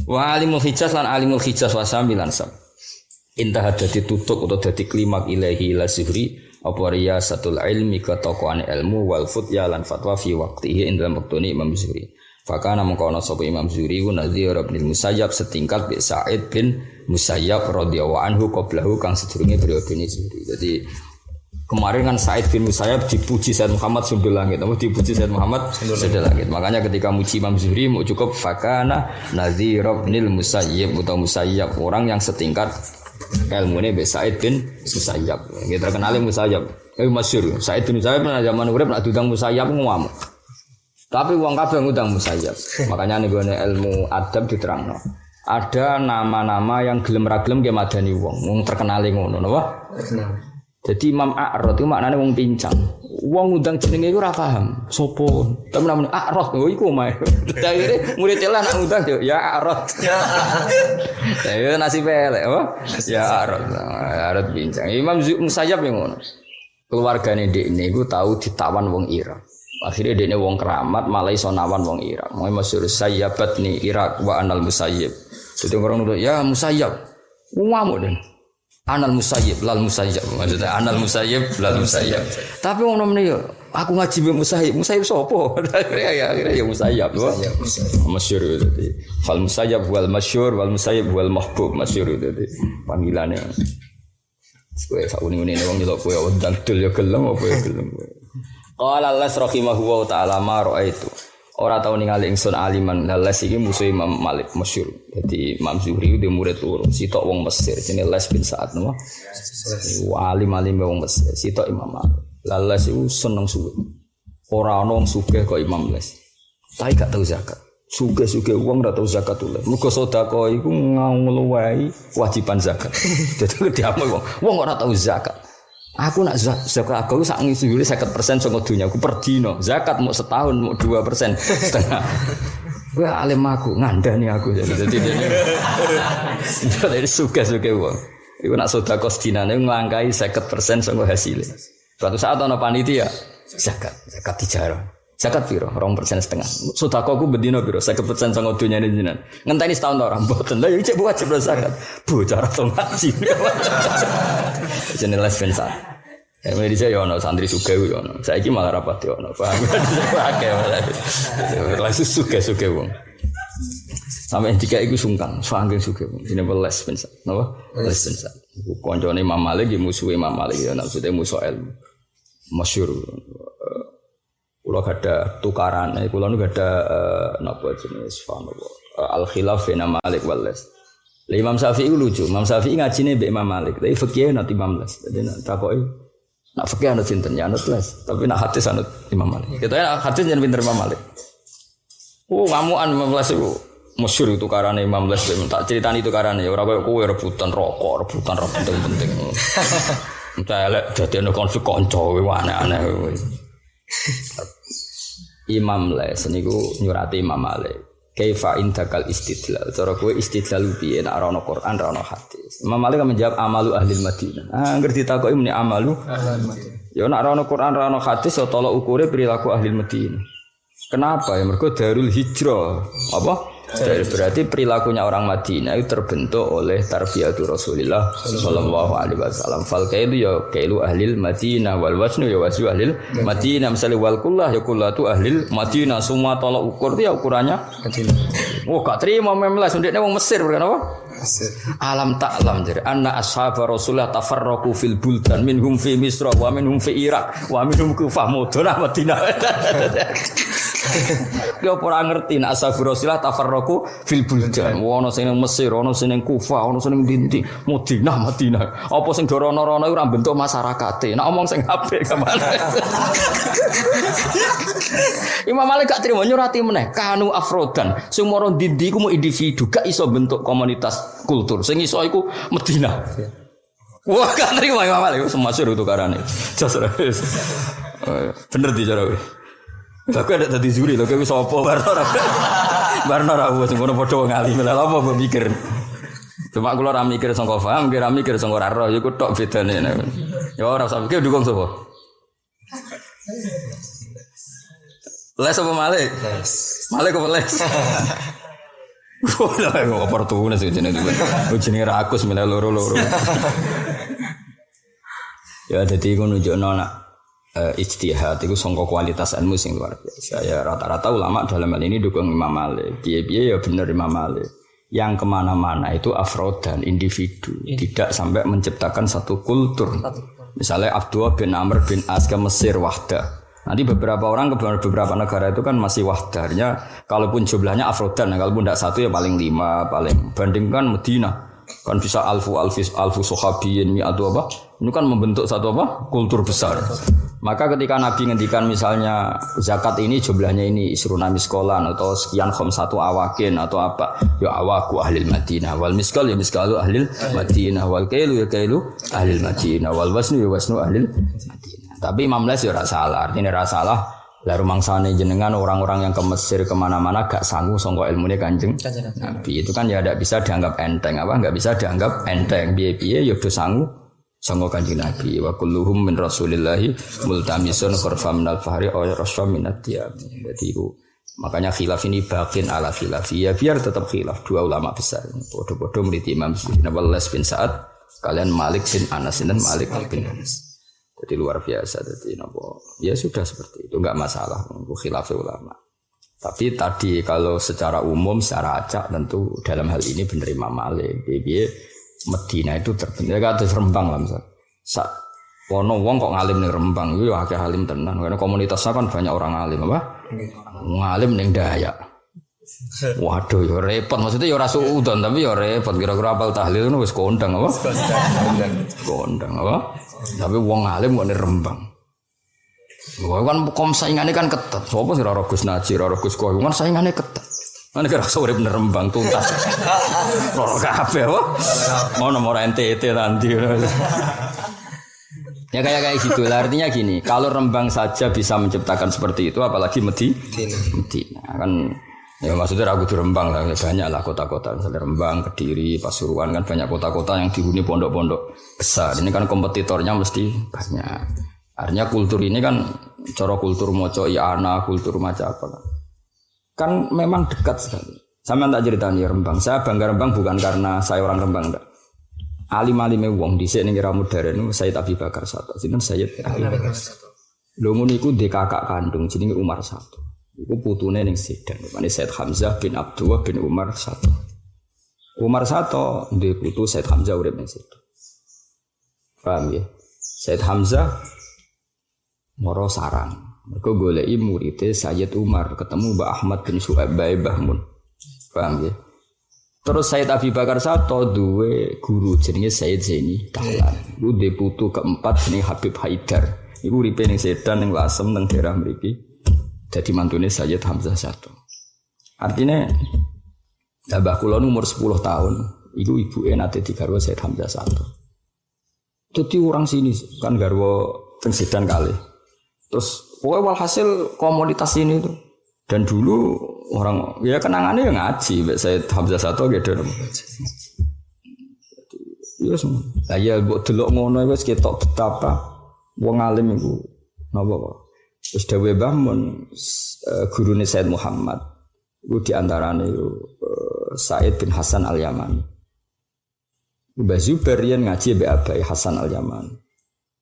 Wa alimul Hijaz lan alimul Hijaz wa samilan sam. Intah dadi tutuk utawa dadi klimak ilahi la Zuhri apa riyasatul ilmi ketokohan ilmu wal futya lan fatwa fi waqtihi ing dalam waktune Imam Zuhri. Fakana mengkono sapa Imam Zuhri ku Nadhir bin Musayyab setingkat bi Sa'id bin Musayyab radhiyallahu anhu qablahu kang sedurunge periodene Zuhri. Jadi kemarin kan Sa'id bin Musayyab dipuji Sayyid Muhammad Sundul Langit, dipuji Sayyid Muhammad Sundul Langit. Makanya ketika muji Imam Zuhri mau cukup fakana Nadhir bin Musayyab atau Musayyab orang yang setingkat ilmune be Sa'id bin Musayyab. Kita terkenal Musayyab. Masyhur. Sa'id bin Musayyab pada zaman urip nek diundang Musayyab ngamuk. Tapi wong kabeh ngundang Musayyab. Makanya ning ilmu adab diterangno. Ada nama-nama yang gelem ra gelem ge madani wong terkenal ngono napa? Terkenal. Jadi Imam A'rad itu maknane wong pincang. Wong ngundang jenenge iku ora paham. Sopo? Tapi namane A'rad oh iku omahe. Akhire murid lah nak ngundang yo ya A'rad. Ya nasib elek apa? Ya A'rad. A'rad pincang. Imam Musayyab yang ngono. Keluargane ndekne iku tahu ditawan wong Irak. Akhirnya dia wong keramat malah iso nawan wong Irak. Mau masyhur sayyabat ni Irak wa anal Musayyib. Jadi orang itu ya Musayyab. Ngamuk den. Anal Musayyib lal Musayyab. Maksudnya anal Musayyib lal Musayyab. Tapi wong nomene yo aku ngaji mbek Musayyib. Musayyib sapa? Akhirnya ya Musayyab. Masyhur itu. Fal Musayyab wal masyhur wal Musayyib wal mahbub masyhur itu panggilannya. Kowe sak uni-uni wong nyelok kowe ndang dul ya gelem apa ya gelem. Qala Allah rahimahullah taala ma raaitu. Ora tau ningali ingsun aliman Les iki musuh Imam Malik masyhur. Dadi Imam Zuhri dia murid loro. Sitok wong Mesir jenenge Les bin Sa'ad napa? Alim-alim wong Mesir. Sitok Imam Malik. Les iku seneng suwe. Ora ana wong sugih kok Imam Les. Tapi gak tau zakat. Sugih-sugih wong ora tau zakat tulen. Muga sedekah iku ngluwahi kewajiban zakat. Dadi diamu wong ora tau zakat. Aku nak zakat aku sak ngisi 50% saka dunya aku per dino. Zakat mau setahun mau 2% setengah. Gue alim aku ngandani aku jadi dia suka-suka wong. Iku nak sedekah sedinane nglangkai 50% saka hasilnya. Suatu saat ana panitia zakat dijarah. Zakat piro? 2,5%. Sedekahku bendino piro? 50% saka dunyane jenengan. Ngenteni setahun ora mboten. Lah ya cek wajib zakat. Bocah to ngaji. Jenenge Les ben Sa'ad. Mulai dhisik ya ana santri sugih ya ana. Saiki malah rapat ya ana. Paham. Akeh malah. Langsung sugih wong. Sampai jika iku sungkan, saking sugih wong. Jenenge Les ben Sa'ad. Napa? Les ben Sa'ad. Iku kancane Imam Malik iki musuhe Imam Malik ya maksudnya musuh ilmu. Masyhur. Kula ada tukaran, kula nu ada napa jenis al khilaf baina Malik wal Les. Lah Imam Syafi'i lucu, Imam Syafi'i ngajine mbek Imam Malik, tapi fikih nanti Imam Les. Dadi nak takoki nak fikih anut sinten ya anut Les, tapi nak hadis anut Imam Malik. Kita ya hadis jan pinter Imam Malik. Ngamukan Imam Les iku masyhur tukarane Imam Les, tak critani tukarane ora koyo kowe rebutan rokok penting-penting. Entah elek dadi ana konflik kanca kowe aneh-aneh kowe. Imam Les niku nyurati Imam Malik. Kaifa indakal istidlal. Cara kowe istidlal piye nek ora ana Quran, ora ana hadis. Imam Malik menjawab amalu ahli Madinah. Ngerti takoki muni amalu ahli Madinah. Ya nek ora ana Quran, ora ana hadis ya tolak ukure perilaku ahli Madinah. Kenapa? Ya mergo darul hijrah. Apa? Berarti perilakunya orang Madinah itu terbentuk oleh tarbiyatul Rasulullah sallallahu alaihi wasallam. Fal kailu ya kailu ahlil Madinah wal wasnu ya wasnu ahlil Madinah. Misalnya wal kullah ya kullatu ahlil Madinah. Semua tolak ukur itu ya ukurannya Madinah. Oh gak terima memlas ndekne wong Mesir kan apa? Mesir. Alam ta'lam jadi anna ashabar Rasulullah tafarraqu fil buldan minhum fi Misra wa minhum fi Irak wa minhum Kufah mudhana Madinah. Dia ora ngerti nek ashabar Rasulullah tafarraqu fil buldan. Ono sing ning Mesir, ono sing ning Kufah, ono sing ning Dinti, Madinah. Apa sing dorono-rono ora bentuk masyarakate. Nek omong sing apik kemana? Imam Malik gak trimo nyurati meneh kanu afrodan. Sing moro Dinti iku mau individu, gak iso bentuk komunitas kultur. Sing iso iku Madinah. Wah, gak trimo Imam Malik semasyhur tukarane. Jasra. Bener di cara kowe. Aku ada tadi juri lho, kowe sapa Barno ra wis ngono padha wong alim lha apa mbok mikir. Cuma kula ra mikir sangka paham, kira mikir sangka ora roh iku tok bedane. Ya ora usah mikir dukung sapa. Les apa Malik? Les. Malik apa les? Wah, kok oportunis jenenge iki. Jenenge rakus milih loro-loro. Ya dadi iku nunjukno nak ijtihad itu sangka kualitas ilmu sing luar biasa. Ya rata-rata ulama dalam hal ini dukung Imam Malik. Piye-piye ya bener Imam Malik. Yang kemana-mana itu afrodan individu, tidak sampai menciptakan satu kultur. Misalnya Abdullah bin Amr bin As ke Mesir wahdah. Nanti beberapa orang ke beberapa negara itu kan masih wahdahnya. Kalaupun jumlahnya afrodan, kalaupun tidak satu ya paling 5, paling bandingkan Medina kan bisa alfu sahabiyin mi'atu apa? Ini kan membentuk satu apa? Kultur besar. Maka ketika Nabi ngendikan misalnya zakat ini jumlahnya ini isruna miskolan atau sekian satu awakin atau apa? Ya awaku ahlil Madinah wal miskal ya miskalu ahlil Madinah wal kailu ya kailu ahlil Madinah wal wasnu ya wasnu ahlil Madinah. Tapi Imam Les ya ora salah. Artinya ora salah. Lah rumangsane jenengan orang-orang yang ke Mesir kemana-mana gak sanggup sangka ilmune Kanjeng Nabi. Itu kan ya tidak bisa dianggap enteng apa? Enggak bisa dianggap enteng. Piye-piye ya do sanggup sangka Kanjeng Nabi. Wa kulluhum min Rasulillahi multamisun khurfa minal fahri aw rasya minad diyam. Jadi itu makanya khilaf ini bakin ala khilafi. Ya biar tetap khilaf dua ulama besar. Bodoh-bodoh murid Imam Nawawi bin Sa'ad kalian Malik bin Anas dan Malik bin Anas. Jadi luar biasa, jadi nopo ya sudah seperti itu, enggak masalah khilaf ulama. Tapi tadi kalau secara umum, secara acak tentu dalam hal ini benar Imam Malik. Jadi Medina itu terbentuk, kata Rembang lah misalnya. Wono wong kok ngalim ning Rembang, itu ya akeh alim tenan. Karena komunitasnya kan banyak orang alim apa? Ngalim ning Dayak. Waduh, ya repot. Maksudnya ya ora suudon, tapi ya repot. Kira-kira apal tahlil itu wis kondang apa? Kondang apa? Tapi wong alim kok ning Rembang. Wah kan kom saingane kan ketat. Sopo sing ora Gus Najir, ora Gus Koh, kan saingane ketat. Mana kira urip ning Rembang tuntas. Ora kabeh apa? Ono ora NTT nanti. Ya kayak gitu lah. Artinya gini, kalau Rembang saja bisa menciptakan seperti itu, apalagi Medina kan. Ya maksudnya ragu di Rembang lah, banyak lah kota-kota, misalnya Rembang, Kediri, Pasuruan kan banyak kota-kota yang dihuni pondok-pondok besar. Ini kan kompetitornya mesti banyak. Artinya kultur ini kan, cara kultur moco iana, kultur macam apa kan memang dekat sekali. Sama tak ceritanya Rembang. Saya bangga Rembang bukan karena saya orang Rembang, enggak. Alim-alime wong dhisik ning era modern Sayyid Abi Bakar Sato. Sinten Sayyid Abi Bakar Sato. Lho ngono iku ndek kakak kandung jenenge Umar Sato. Iku putune ning Sedan. Mane Said Hamzah bin Abdullah bin Umar Sato. Umar Sato ndek putu Said Hamzah urip ning Sedan. Paham ya? Said Hamzah moro sarang. Mergo goleki muridé Sayyid Umar ketemu Mbah Ahmad bin Syuaib Mbah Mun. Paham ya? Terus Said Abi Bakar Sato duwe guru jenenge Said Zaini Dahlan. Iku ndek putu keempat jenenge Habib Haidar. Iku uripe ning Sedan ning Lasem ning daerah mriki. Jadi mantune Sayyid Hamzah Sato. Artinya mbah kula umur 10 tahun, iku ibuke nate digarwa Sayyid Hamzah Sato. Dadi orang sini kan garwa teng Sedan kali. Terus pokoknya walhasil komunitas ini tuh. Dan dulu orang ya kenangannya yang ngaji mbek Sayyid Hamzah Sato gitu. Ya semua. Lah ya mbok delok ngono wis ketok betapa wong alim iku napa kok. Terus dawuh Mbah Mun gurune Said Muhammad iku diantarane Said bin Hasan Al-Yamani. Mbah Zubair yen ngaji mbek Abai Hasan Al-Yamani.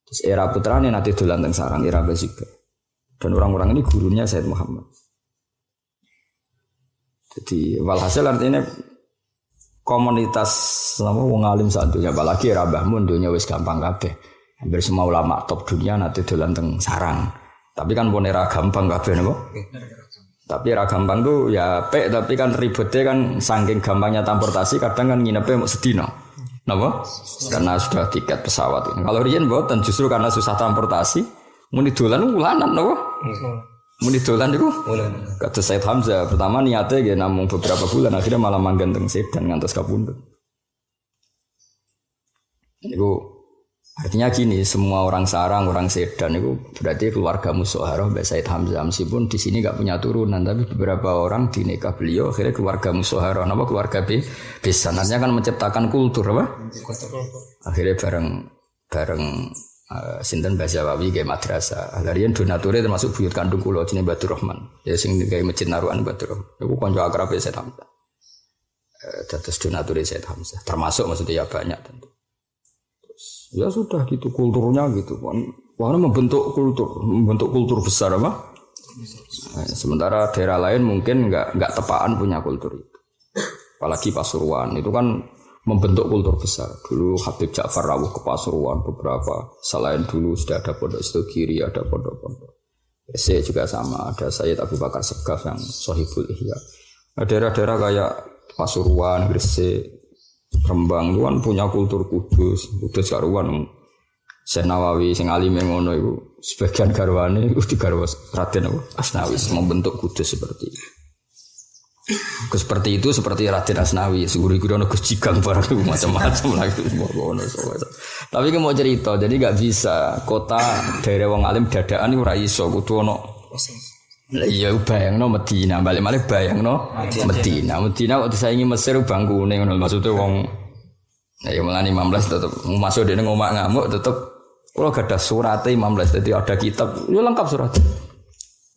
Terus era putrane nanti dolan teng sarang era Mbah Zubair. Dan orang-orang ini gurunya Said Muhammad. Jadi walhasil artinya komunitas nama wong alim sak dunya apalagi era Mbah Mun dunya wis gampang kabeh. Hampir semua ulama top dunia nanti dolan teng sarang. Tapi kan pun era gampang kabeh napa? Tapi era gampang tuh ya pek tapi kan ribetnya kan saking gampangnya transportasi kadang kan nginepe mau sedina. Napa? Karena sudah tiket pesawat. Kalau riyen mboten justru karena susah transportasi muni dolan ulanan napa? Muni dolan niku kata Said Hamzah pertama niatnya nggih namung beberapa bulan akhirnya malah manggen teng Sedan ngantos kapundhut. Niku Artinya gini, semua orang Sarang, orang Sedan itu berarti keluarga Musyawarah Mbak Said Hamzah. Meskipun di sini nggak punya turunan, tapi beberapa orang di nikah beliau akhirnya keluarga Musyawarah. Nama keluarga besan. Artinya kan menciptakan kultur apa? Akhirnya bareng sinten Mbah Zawawi kayak madrasah. Larian donaturnya termasuk buyut kandung kula jenenge Batur Rahman. Ya sing kayak masjid Naruan Batur Rahman. Iku kanca akrabe Said Hamzah. Dados donaturnya Said Hamzah. Termasuk maksudnya ya banyak tentu. Ya sudah gitu kulturnya gitu kan. Karena membentuk kultur besar apa? Sementara daerah lain mungkin nggak tepaan punya kultur itu. Apalagi Pasuruan itu kan membentuk kultur besar. Dulu Habib Ja'far rawuh ke Pasuruan beberapa. Selain dulu sudah ada pondok Istogiri, ada pondok-pondok. Saya juga sama, ada Sayyid Abu Bakar Segaf yang Sohibul Ihya. Daerah-daerah kayak Pasuruan, Gresik, Rembang itu kan punya kultur Kudus karuan. Syekh Nawawi sing alime ngono iku sebagian garwane iku digarwa Raden Asnawi membentuk Kudus seperti itu. Seperti itu seperti Raden Asnawi, guru-guru ono Gus Jigang barang macam-macam lagi ngono. Tapi ki mau cerita, jadi enggak bisa kota daerah wong alim dadaan iku ora iso kudu ono. Iya bayangno Medina, balik-balik bayangno Medina kok disaingi Mesir bangkune ngono maksudnya wong ya mulane 15 tetep masuk dene ngomak ngamuk tetep kula gadah surate 15 dadi ada kitab yo lengkap surat.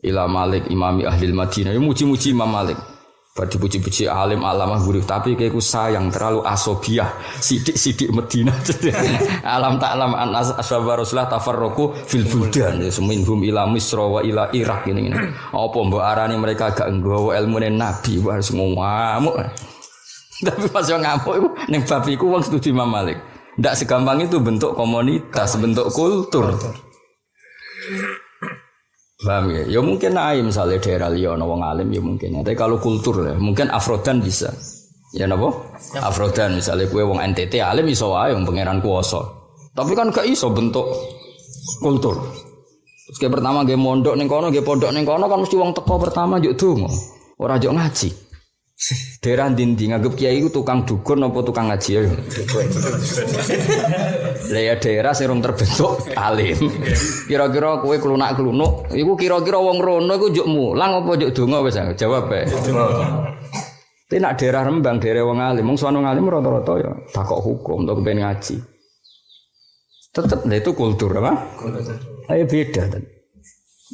Ila Malik imami ahli Madinah yo muji-muji Imam Malik. Bar dipuji-puji alim alamah guru tapi kayakku sayang terlalu asobiah sidik-sidik Medina. Alam ta'lam an ashabar Rasulullah tafarraqu fil buldan seminhum ila Misra wa ila Irak ini. Apa mbok arani mereka gak nggawa ilmune Nabi wis ngamuk. Tapi pas yo ngamuk iku ning bab iku wong setuju Imam Malik. Ndak segampang itu bentuk komunitas, bentuk kultur. Paham ya? Ya mungkin ae misalnya daerah liya ana wong alim ya mungkin. Tapi kalau kultur ya, mungkin Afrodan bisa. Ya napa? Afrodan misalnya kowe wong NTT alim iso wae wong pangeran kuwasa. Tapi kan gak iso bentuk kultur. Terus kayak pertama nggih mondok ning kono, nggih pondok ning kono kan mesti wong teko pertama njuk donga. Ora njuk ngaji. Daerah ndi nganggep kiai iku tukang dukun apa tukang ngaji ya. Lah ya daerah sing terbentuk alim. Kira-kira kowe klunak-klunuk, iku kira-kira wong rono iku njuk mulang apa njuk donga wis jawab bae. Tapi nak daerah Rembang, daerah wong alim, wong sono alim rata-rata ya takok hukum untuk kepen ngaji. Tetep lah itu kultur apa? Ayo beda kan.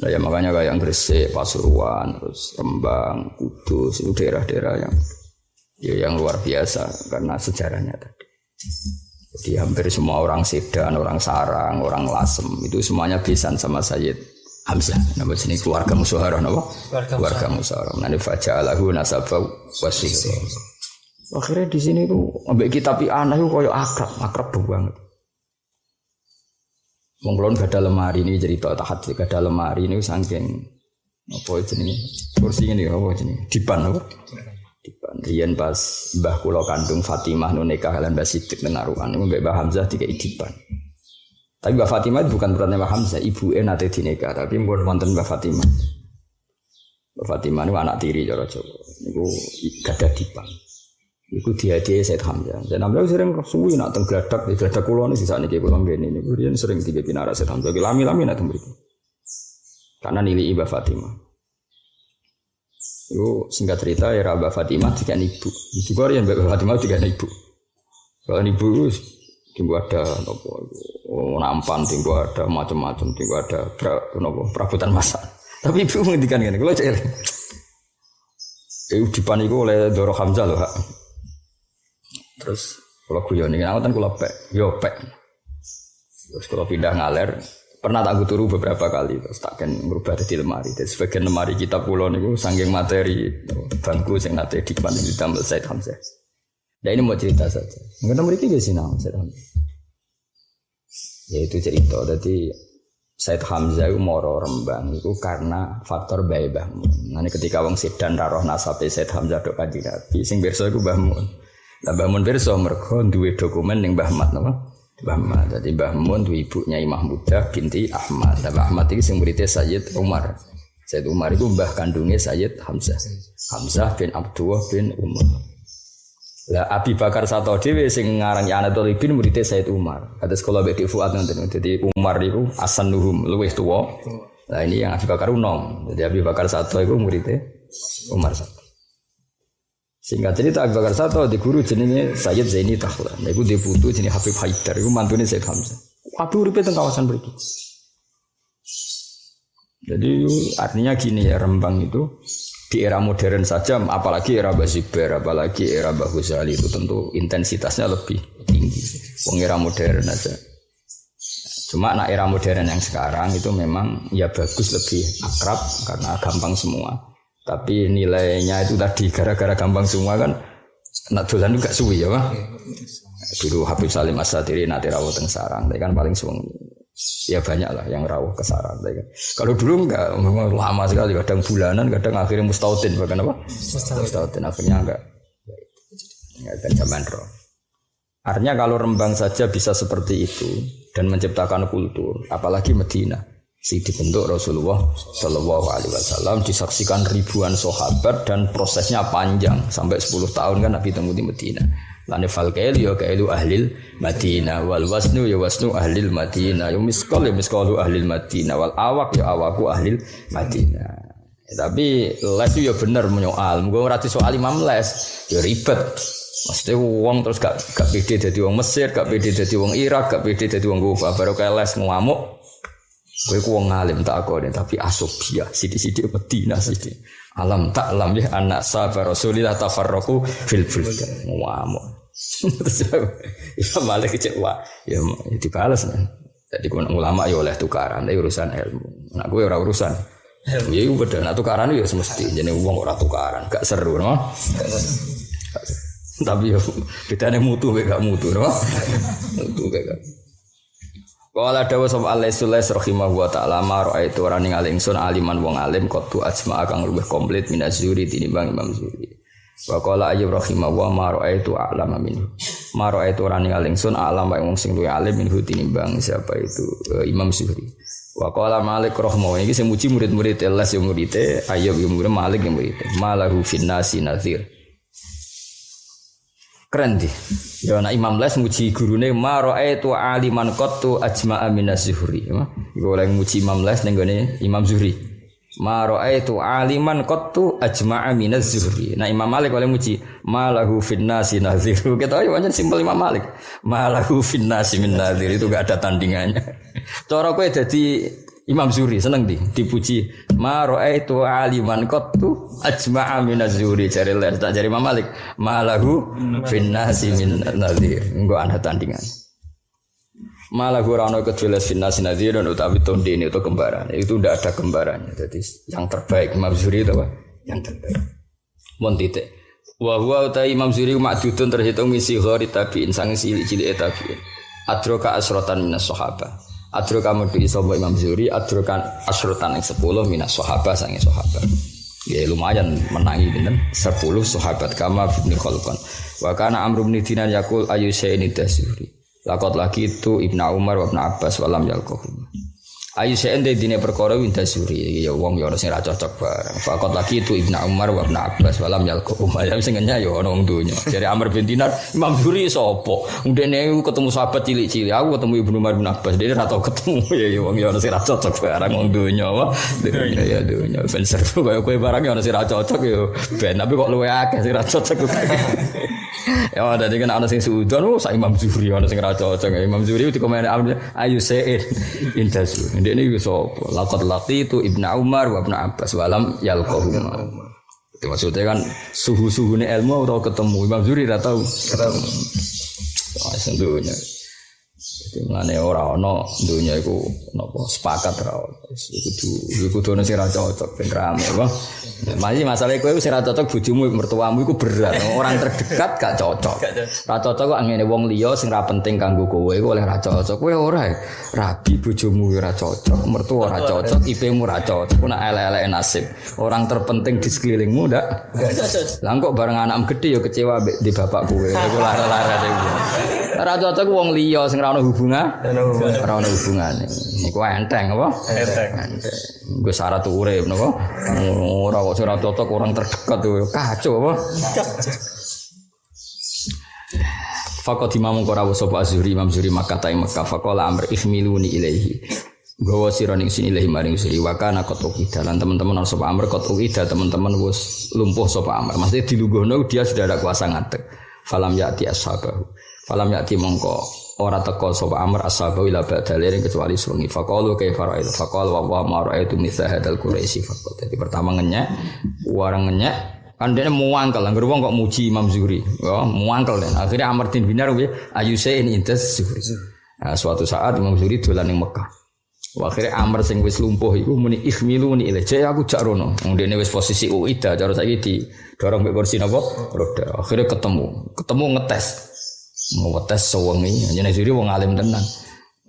Nah, ya makanya kayak Gresik, Pasuruan, terus Rembang, Kudus itu daerah-daerah yang luar biasa karena sejarahnya tadi. Jadi hampir semua orang Sedan, orang Sarang, orang Lasem itu semuanya besan sama Sayyid Hamzah. Nama sini keluarga Musyawarah, nama keluarga Musyawarah. Nanti faja'alahu nasabau wasihra. Akhirnya di sini tuh ambek kitab anak itu koyo akrab banget. Mongklon gak ada lemari ini cerita tahajud gak ada lemari ini saking apa jenenge kursi ini apa jenenge dipan apa dipan riyen pas mbah kula kandung Fatimah nu nikah lan Mbah Siddiq Naruan niku mbek Mbah Hamzah dikai dipan. Tapi Mbah Fatimah itu bukan berarti Mbah Hamzah, ibuke nate dinikah tapi mun wonten Mbah Fatimah. Mbah Fatimah niku anak tiri cara Jawa. Niku gak ada dipan. Iku diadiahi Said Hamzah. Said Hamzah sering suwi nak teng gladak, gladak kula niki sakniki kula ngene niku riyen sering tiga pinara Said Hamzah. Lami-lami nak teng mriki. Karena nili Mbah Fatimah. Iku singkat cerita ya Mbah Fatimah tiga ibu. Ibu kok riyen Mbah Fatimah tiga ibu. Kalau ibu tinggu ada apa nampan, tinggu ada macam-macam, tinggu ada perabotan masak. Tapi ibu ngendikan ngene, kula cek. Dipan iku oleh Doro Hamzah lho, Hak. Terus kalau guyon ini, aku kan kalau pek. Terus kalau pindah ngaler, pernah tak turu beberapa kali, terus takkan merubah di lemari. Jadi sebagian lemari kitab pulau niku saking materi bangku sing nate dipan di tambal Said Hamzah. Dan ini mau cerita saja. Mungkin mereka di sini Said Hamzah. Yaitu cerita. Jadi Said Hamzah itu moro Rembang itu karena faktor bae Mbah Mun. Nanti ketika wong Sedan roh nasabe Said Hamzah dok kanjeng Nabi, sing pirsa iku Mbah Mun. Lah Mbah Mun pirsa mergo duwe dokumen ning Mbah Mat napa? Mbah Mat. Dadi Mbah Mun duwe ibu Nyai Mahmudah binti Ahmad. Lah Mbah Ahmad iki sing muridé Sayyid Umar. Sayyid Umar iku mbah kandunge Sayyid Hamzah. Hamzah bin Abdullah bin Umar. Lah Abi Bakar Sato dhewe sing ngarang Anatul Ibn muridé Said Umar. Kados kula Mbek Fuad nonton. Dadi Umar niku asanuhum luwih tuwa. Lah ini yang Abi Bakar unom. Jadi Abi Bakar Sato iku muridé Umar Sato. Singkat cerita Abi Bakar Sato di guru jenenge Sayyid Zaini Tahlan. Niku di putu jenenge Habib Haidar iku mantune Said Hamzah. Kabeh uripe teng kawasan mriki. Jadi artinya gini ya, Rembang itu di era modern saja, apalagi era Mbah Zubair, apalagi era Mbah Ghazali itu tentu intensitasnya lebih tinggi. Wong era modern aja. Cuma anak era modern yang sekarang itu memang ya bagus, lebih akrab karena gampang semua. Tapi nilainya itu tadi gara-gara gampang semua kan, nak dolan juga suwi ya, Pak. Dulu Habib Salim As-Sadiri nate rawuh teng sarang, tapi kan paling suwung. Ya banyak lah yang rawuh ke sarang. Kalau dulu enggak, memang lama sekali, kadang bulanan, kadang akhirnya mustautin, bahkan apa? Mustautin akhirnya enggak kan zaman roh. Artinya kalau Rembang saja bisa seperti itu dan menciptakan kultur, apalagi Medina, si dibentuk Rasulullah Shallallahu Alaihi Wasallam, disaksikan ribuan sahabat dan prosesnya panjang sampai 10 tahun kan Nabi temu di Medina. Lane fal kailu ya kailu ahlil Madinah wal wasnu ya wasnu ahlil Madinah ya miskal ya miskalu ahlil Madinah wal awak ya awaku ahlil Madinah. Tapi les itu ya bener menyoal. Muga ora disoal Imam Les ya ribet. Maksudnya wong terus gak pede dadi wong Mesir, gak pede dadi wong Irak, gak pede dadi wong Kufa, baru kayak les ngamuk. Kowe ku wong alim tak akone tapi asobia sithik-sithik Madinah sithik. Alam tak alam ya anak sahabat Rasulillah tafarraqu fil buldan. Ngamuk. Terus ya malah kecewa ya dibalas kan. Jadi ulama ya oleh tukaran, tapi urusan ilmu. Nak gue ora urusan. Ya iku beda, nak tukaran ya semesti jenenge wong ora tukaran, gak seru no. Tapi ya bedane mutu mek gak mutu no. Mutu gak. Qala dawu sapa Al-Sulais rahimahu wa ta'ala ma ra'aitu ora ningali ingsun aliman wong alim qatu ajma kang luwih komplit minazuri tinimbang Imam Zuri. Wa qala Ayyub rahimahu wa ma ra'aitu a'lama minhu. Ma ra'aitu ora ningali ingsun a'lama wong sing luwih alim minhu tinimbang siapa itu Imam Zuhri. Wa qala Malik rahimahu iki sing muji murid-murid Les yo murite Ayyub yo murid Malik yo murite. Malahu finnasi nazir. Keren deh. Ya anak Imam Les muji gurune ma ra'aitu aliman qattu ajma'a minaz Zuhri. Iku oleh muji Imam Les ning gone Imam Zuhri. Ma ra'aitu aliman qattu ajma'a minaz Zuhri. Nah Imam Malik oleh muji malahu finnasi nazir. Kita ayo pancen simpel Imam Malik. Malahu finnasi min nazir itu enggak ada tandingannya. Cara kowe dadi Imam Zuhri seneng dipuji ma ra'aitu aliman qattu ajma'a minaz Zuhri jare Les tak jare Imam Malik malahu finnasi min nazir. Engko ana tandingan. Malahu rano kecuali finnasi nazir dan utawi tondene itu kembaran. Itu ndak ada kembarannya. Jadi yang terbaik Imam Zuhri itu apa? Yang terbaik. Mon titik. Wa huwa utai Imam Zuhri ma'dudun terhitung misi ghori tabi'in sang cilik-cilik tabi'in. Adroka asrotan minas sahabah. Adroka mudu sapa Imam Zuhri adrokan asrotan yang 10 minas sahabah sange sahabat. Ya lumayan menangi pinten 10 sahabat kama ibnu Khalqan. Wa kana Amr bin Dinar yaqul ayu syai'in Zuhri. Lakot lagi itu Ibnu Umar wa Ibnu Abbas walam yalqahum. Ayu syai'in dene perkara winda Zuhri ya wong ya ora sing ra cocok bareng. Fakot lagi itu Ibnu Umar wa Ibnu Abbas walam yalqahum. Ya sing nyanya ya ana wong donya. Jare Amr bin Dinar Imam Zuhri sapa? Ndene ketemu sahabat cilik-cilik. Aku ketemu Ibnu Umar bin Abbas. Dene ra tau ketemu ya wong ya ora sing ra cocok bareng wong donya wae. Ya donya ben seru kaya kowe barang ya ora sing ra cocok ya ben tapi kok luwe akeh sing ra cocok. Ya ada dengan anak sing suudon sak Imam Zuhri ana sing ra cocok. Imam Zuhri dikomeni ayu syai'in inda Zuhri. Ndekne iku sapa? Laqad laqitu Ibnu Umar wa Ibnu Abbas walam yalqahum. Itu maksudnya kan suhu-suhune ilmu ora ketemu. Imam Zuhri ra tau ketemu. Sentuhnya. Jadi ngene ora ana dunya iku napa sepakat ra ono. Iku kudu sing ra cocok ben rame apa. Masih masalah kowe sing ra cocok bojomu mertuamu iku berat. Orang terdekat gak cocok. Ra cocok kok ngene wong liya sing ra penting kanggo kowe iku oleh ra cocok. Kowe ora rabi bojomu ora cocok, mertua ora cocok, IP-mu ora cocok. Ku nak elek-elek nasib. Orang terpenting di sekelilingmu ndak cocok. Lah kok bareng anakmu gede ya kecewa mbek di bapak kowe. Iku lara-lara iku. Ra cocok wong liya sing ra ono hubungan. Ora ono hubungane. Niku enteng apa? Enteng. Gue syarat urip napa? Ora kok ora cocok orang terdekat tuh kacau apa? Faqad imam qarawu sapa Azhuri Imam Zuhri Makkah ta Makkah faqala amr ihmiluni ilaihi. Gawa sira ning sini ilahi maring Zuhri wa kana qad uqidalan teman-teman ana sapa amr qad uqida teman-teman wis lumpuh sapa amr. Maksudnya dilungguhno dia sudah ada kuasa ngadeg. Falam ya'ti ashabahu. Falam ya'ti mongko ora teko sapa amr ashabahu ila badalin kecuali sungi. Faqalu kaifa ra'aita faqala wa ma ra'aitu mithla hadzal quraisy faqat. Jadi pertama ngenyek, warang ngenyek kan dia muangkel, angger wong kok muji Imam Zuhri, ya muangkel kan. Akhirnya Amr bin Dinar piye? Ayusain intas Zuhri. Nah, suatu saat Imam Zuhri dolan ning Mekah. Akhirnya Amr sing wis lumpuh iku muni ihmiluni ilai. Jek aku jak rono. Wong dene wis posisi uida, cara saiki di dorong mek kursi napa? Roda. Akhirnya ketemu ngetes. Mau ngetes sewengi, jenenge Zuhri wong alim tenan.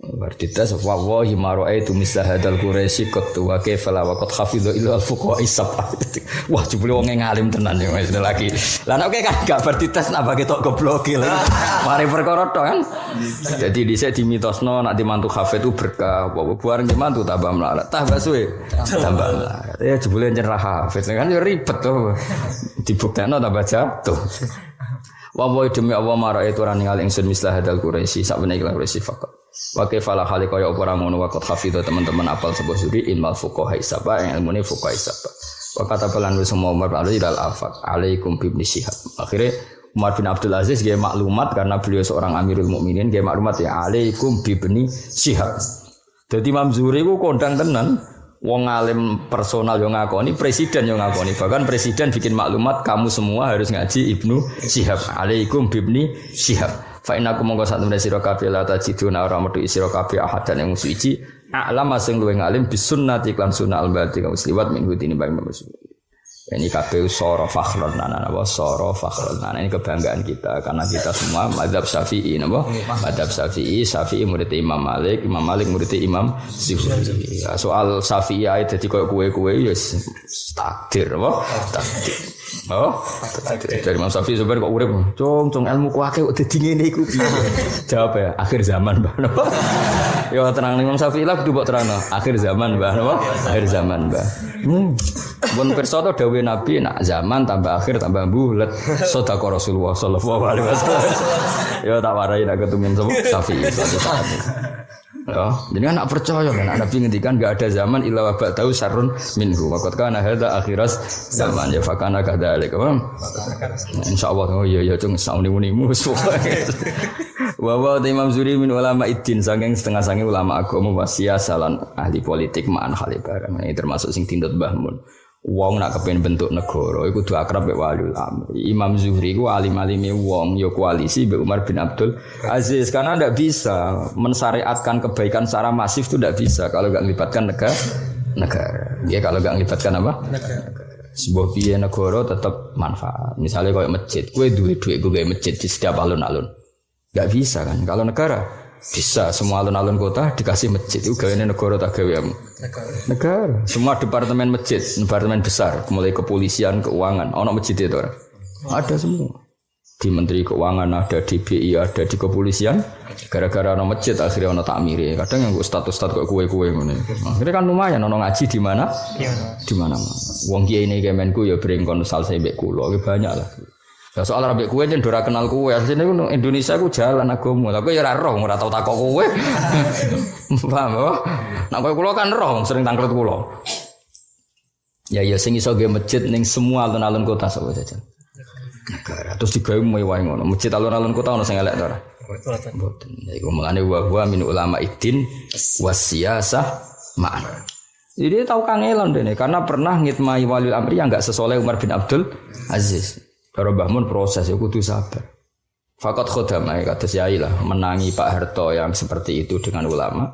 Berarti tes wallahi ma ra'aitu misla hadzal quraisy qad wa kaifa la wa qad hafidhu illa al-fuqaha sab'ah. Wah jebule wong ngalim tenan ya wis lagi. Lah nek kan gak berarti tes napa ketok gobloke lho. Mari perkara tok kan. Jadi dhisik dimitosno nek dimantu hafid itu berkah, apa bareng dimantu tambah melarat. Tambah suwe tambah melarat. Ya jebule nyerah hafid kan ya ribet to. Dibuktekno tambah jatuh. Wa demi Allah mara itu ora ningali ingsun mislah hadzal quraisy sak menawa ilang quraisy faqat. Wa kaifalah hale kaya apa ora ngono waqt hafidho teman-teman apal sebuah suri ilmal fuqaha isaba yang ilmune fuqaha isaba. Wa kata pelan wis semua Umar alaihi dal afaq alaikum bi ibn Syihab. Akhire Umar bin Abdul Aziz nggih maklumat karena beliau seorang Amirul Mukminin nggih maklumat ya alaikum bi ibn Syihab. Dadi Imam Zuhri ku kondang tenan wong alim personal yo ngakoni, presiden yo ngakoni. Bahkan presiden bikin maklumat kamu semua harus ngaji Ibnu Syihab. Alaikum bi ibn Syihab. Fa innakum monggo sak temene sira kabeh la tajiduna ora metu sira kabeh ahadan yang suci a'lam sing luwih ngalim bisunnati lan sunnah al-bati kang liwat minggu tinimbang Rasul. Ini kabeh soro fakhrun nana napa soro fakhrun nana ini kebanggaan kita karena kita semua mazhab Syafi'i napa mazhab Syafi'i murid Imam Malik murid Imam Zuhri. Soal Syafi'i ae dadi koyo kowe ya takdir apa takdir. Oh, dari Imam Syafi'i sebenarnya kok urip, cung ilmu ku akeh kok dadi ngene iku. Jawab ya, akhir zaman, Mbah. Ya tenang Imam Syafi'i lah kudu mbok terangno. Akhir zaman, Mbah, napa? Akhir zaman, Mbah. Pun pirsa to dawuh Nabi nak zaman tambah akhir tambah bulet. Sedekah Rasulullah sallallahu alaihi wasallam. Ya tak warai nak ketemu Syafi'i suatu saat. Ya, jadi nak percaya kan Nabi ngendikan enggak ada zaman illa wa ba'dahu syarrun minhu. Waqad kana hadza akhiras zaman ya fakana kadzalik. Insyaallah oh iya cung sauni-unimu wa Imam Zuhri min ulama iddin saking setengah-setengah ulama agama wasiasalan ahli politik ma'an khalibarang. Ini termasuk sing tindut Mbah Mun. Wong nak kepen bentuk negara iku kudu akrab mek waliul amr. Imam Zuhri ku alim-alime wong ya koalisi mbek Umar bin Abdul Aziz karena ndak bisa mensyariatkan kebaikan secara masif itu ndak bisa kalau enggak melibatkan negara. Dia kalau enggak melibatkan apa? Negara. Sebuah biaya negara tetap manfaat. Misalnya kayak masjid, kowe duwe duit gawe masjid di setiap alun-alun. Enggak bisa kan? Kalau negara bisa semua alun-alun kota dikasih masjid itu gaweane negara tak gawe negara. Semua departemen masjid, departemen besar, mulai kepolisian, keuangan, ono masjid itu orang. Ada semua. Di Menteri Keuangan ada, di BI ada, di kepolisian. Gara-gara ono masjid akhirnya ono takmiri. Kadang yang status kok kue-kue ngene. Akhirnya kan lumayan ono ngaji di mana? Di mana-mana. Wong kiai ini Kemenku ya brengkon salse mbek kula, banyak lah. Ya soal rabbek kowe yen ora kenal kowe, asline ku Indonesia ku jalan agama. Lah kowe ya ora roh, ora tau takok kowe. Paham apa? Nek kowe kula kan roh, sering tangklet kula. Ya sing iso ge masjid ning semua alun-alun kota sapa jajan. Negara terus digawe mewah ngono. Masjid alun-alun kota ono sing elek to ora? Mboten. Ya iku mengane wa min ulama iddin wasiyasah ma'an. Jadi tahu kangelan dene karena pernah ngitmai waliul amri yang enggak sesoleh Umar bin Abdul Aziz. Kalau Mbah Mun proses ya kudu sabar. Fakat khodamai kata Yai lah menangi Pak Harto yang seperti itu dengan ulama.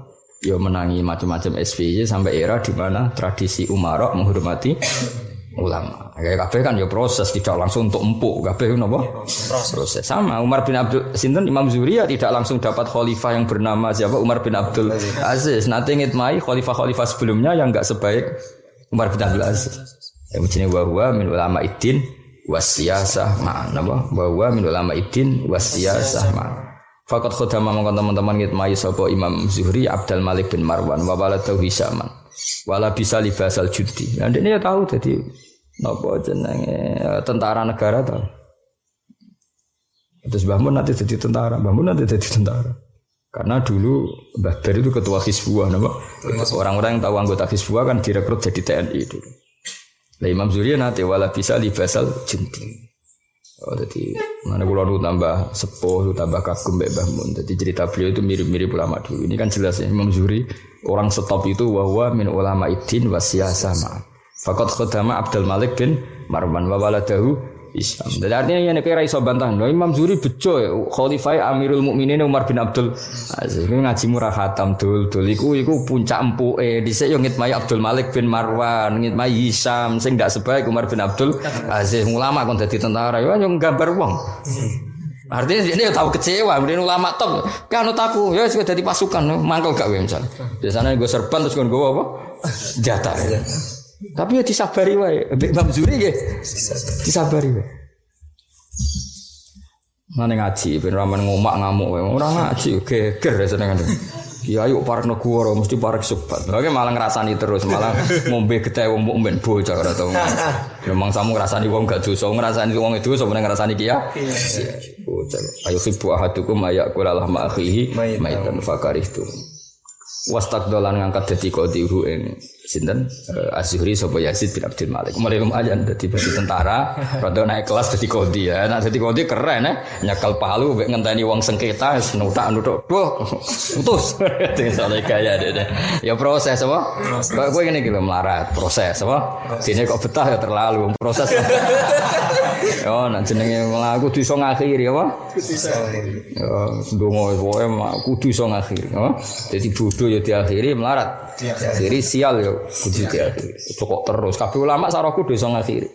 Ya menangi macam-macam SBY sampai era di mana tradisi umarok menghormati ulama. Kayak kabeh kan ya proses tidak langsung untuk empuk. Kabeh napa? Proses. Sama Umar bin Abdul sinten Imam Zuhri ya tidak langsung dapat khalifah yang bernama siapa Umar bin Abdul Aziz. Nanti ngitmai khalifah-khalifah sebelumnya yang enggak sebaik Umar bin Abdul Aziz. Ya jenenge wa min ulama iddin wasiyasah ma'an apa bahwa min ulama iddin wasiyasah ma'an faqat khudama mongkon teman-teman ngitmai sapa Imam Zuhri Abdul Malik bin Marwan wa waladu Hisaman wala bisa libasal judi. Nah ini ya tahu jadi napa jenenge tentara negara tahu. Terus Mbah Mun nanti jadi tentara, karena dulu Mbah Bar itu ketua Hizbullah, orang-orang yang tahu anggota Hizbullah kan direkrut jadi TNI dulu. Nah, Imam Zuhri nanti wala bisa libasal jundi. Oh, jadi mana kalau tambah sepuh, tambah kagum Mbah Mun. Jadi cerita beliau itu mirip-mirip ulama dulu. Ini kan jelas ya, Imam Zuhri orang stop itu wahwa min ulama idin wasiyasa ma. Fakat khutama Abdul Malik bin Marwan wa waladahu Islam. Jadi artinya yang kira iso bantah. Imam Zuhri bejo Khalifah Amirul Mukminin Umar bin Abdul Aziz. Ini ngaji murah khatam dul iku puncak empuke. Dhisik yo ngitmai Abdul Malik bin Marwan, ngitmai Hisam sing ndak sebaik Umar bin Abdul Aziz. Ulama kon dadi tentara yo nggambar wong. Artinya ini tahu kecewa, kemudian ulama top. Kan aku ya sudah dadi pasukan, mangkel gak wae misal. Biasanya gue serban terus gue apa? Jatah. Tapi ya disabari wae. Imam Zuhri nggih disabari wae. Mane ngaji ben ramen ngomak ngamuk wae. Ora ngaji geger senengane. Ya ayo parek negara mesti parek subat. Lha malah ngrasani terus, malah ngombe getih wong mukmin bocah ora tau. Memang samu ngrasani wong gak dosa, ngrasani wong itu sampe ngrasani kiya. Bocah. Ayo khibu ahadukum ayakul lahma akhihi maitan fakarihtu. Wastaqdolan ngangkat dadi qadihu ing sinten Az-Zuhri sapa Yazid bin Abdul Malik. Mulai lumayan dadi bagi tentara, rada naik kelas dadi qadhi ya. Nek dadi qadhi keren ya. Nyakal palu mek ngenteni wong sengketa wis nutak-nutuk. Duh, putus. Sale kaya deh. Ya proses apa? Kok kowe ngene iki lho melarat, proses apa? Dene kok betah ya terlalu proses. Yo nek jenenge mlaku kudu iso ngakhiri apa? Kudu iso. Yo ndonga pokoke kudu iso ngakhiri, apa? Dadi bodho ya diakhiri melarat. Akhiri sial ya kudu diakhiri. Kok terus kabeh ulama sarahku do iso ngakhiri.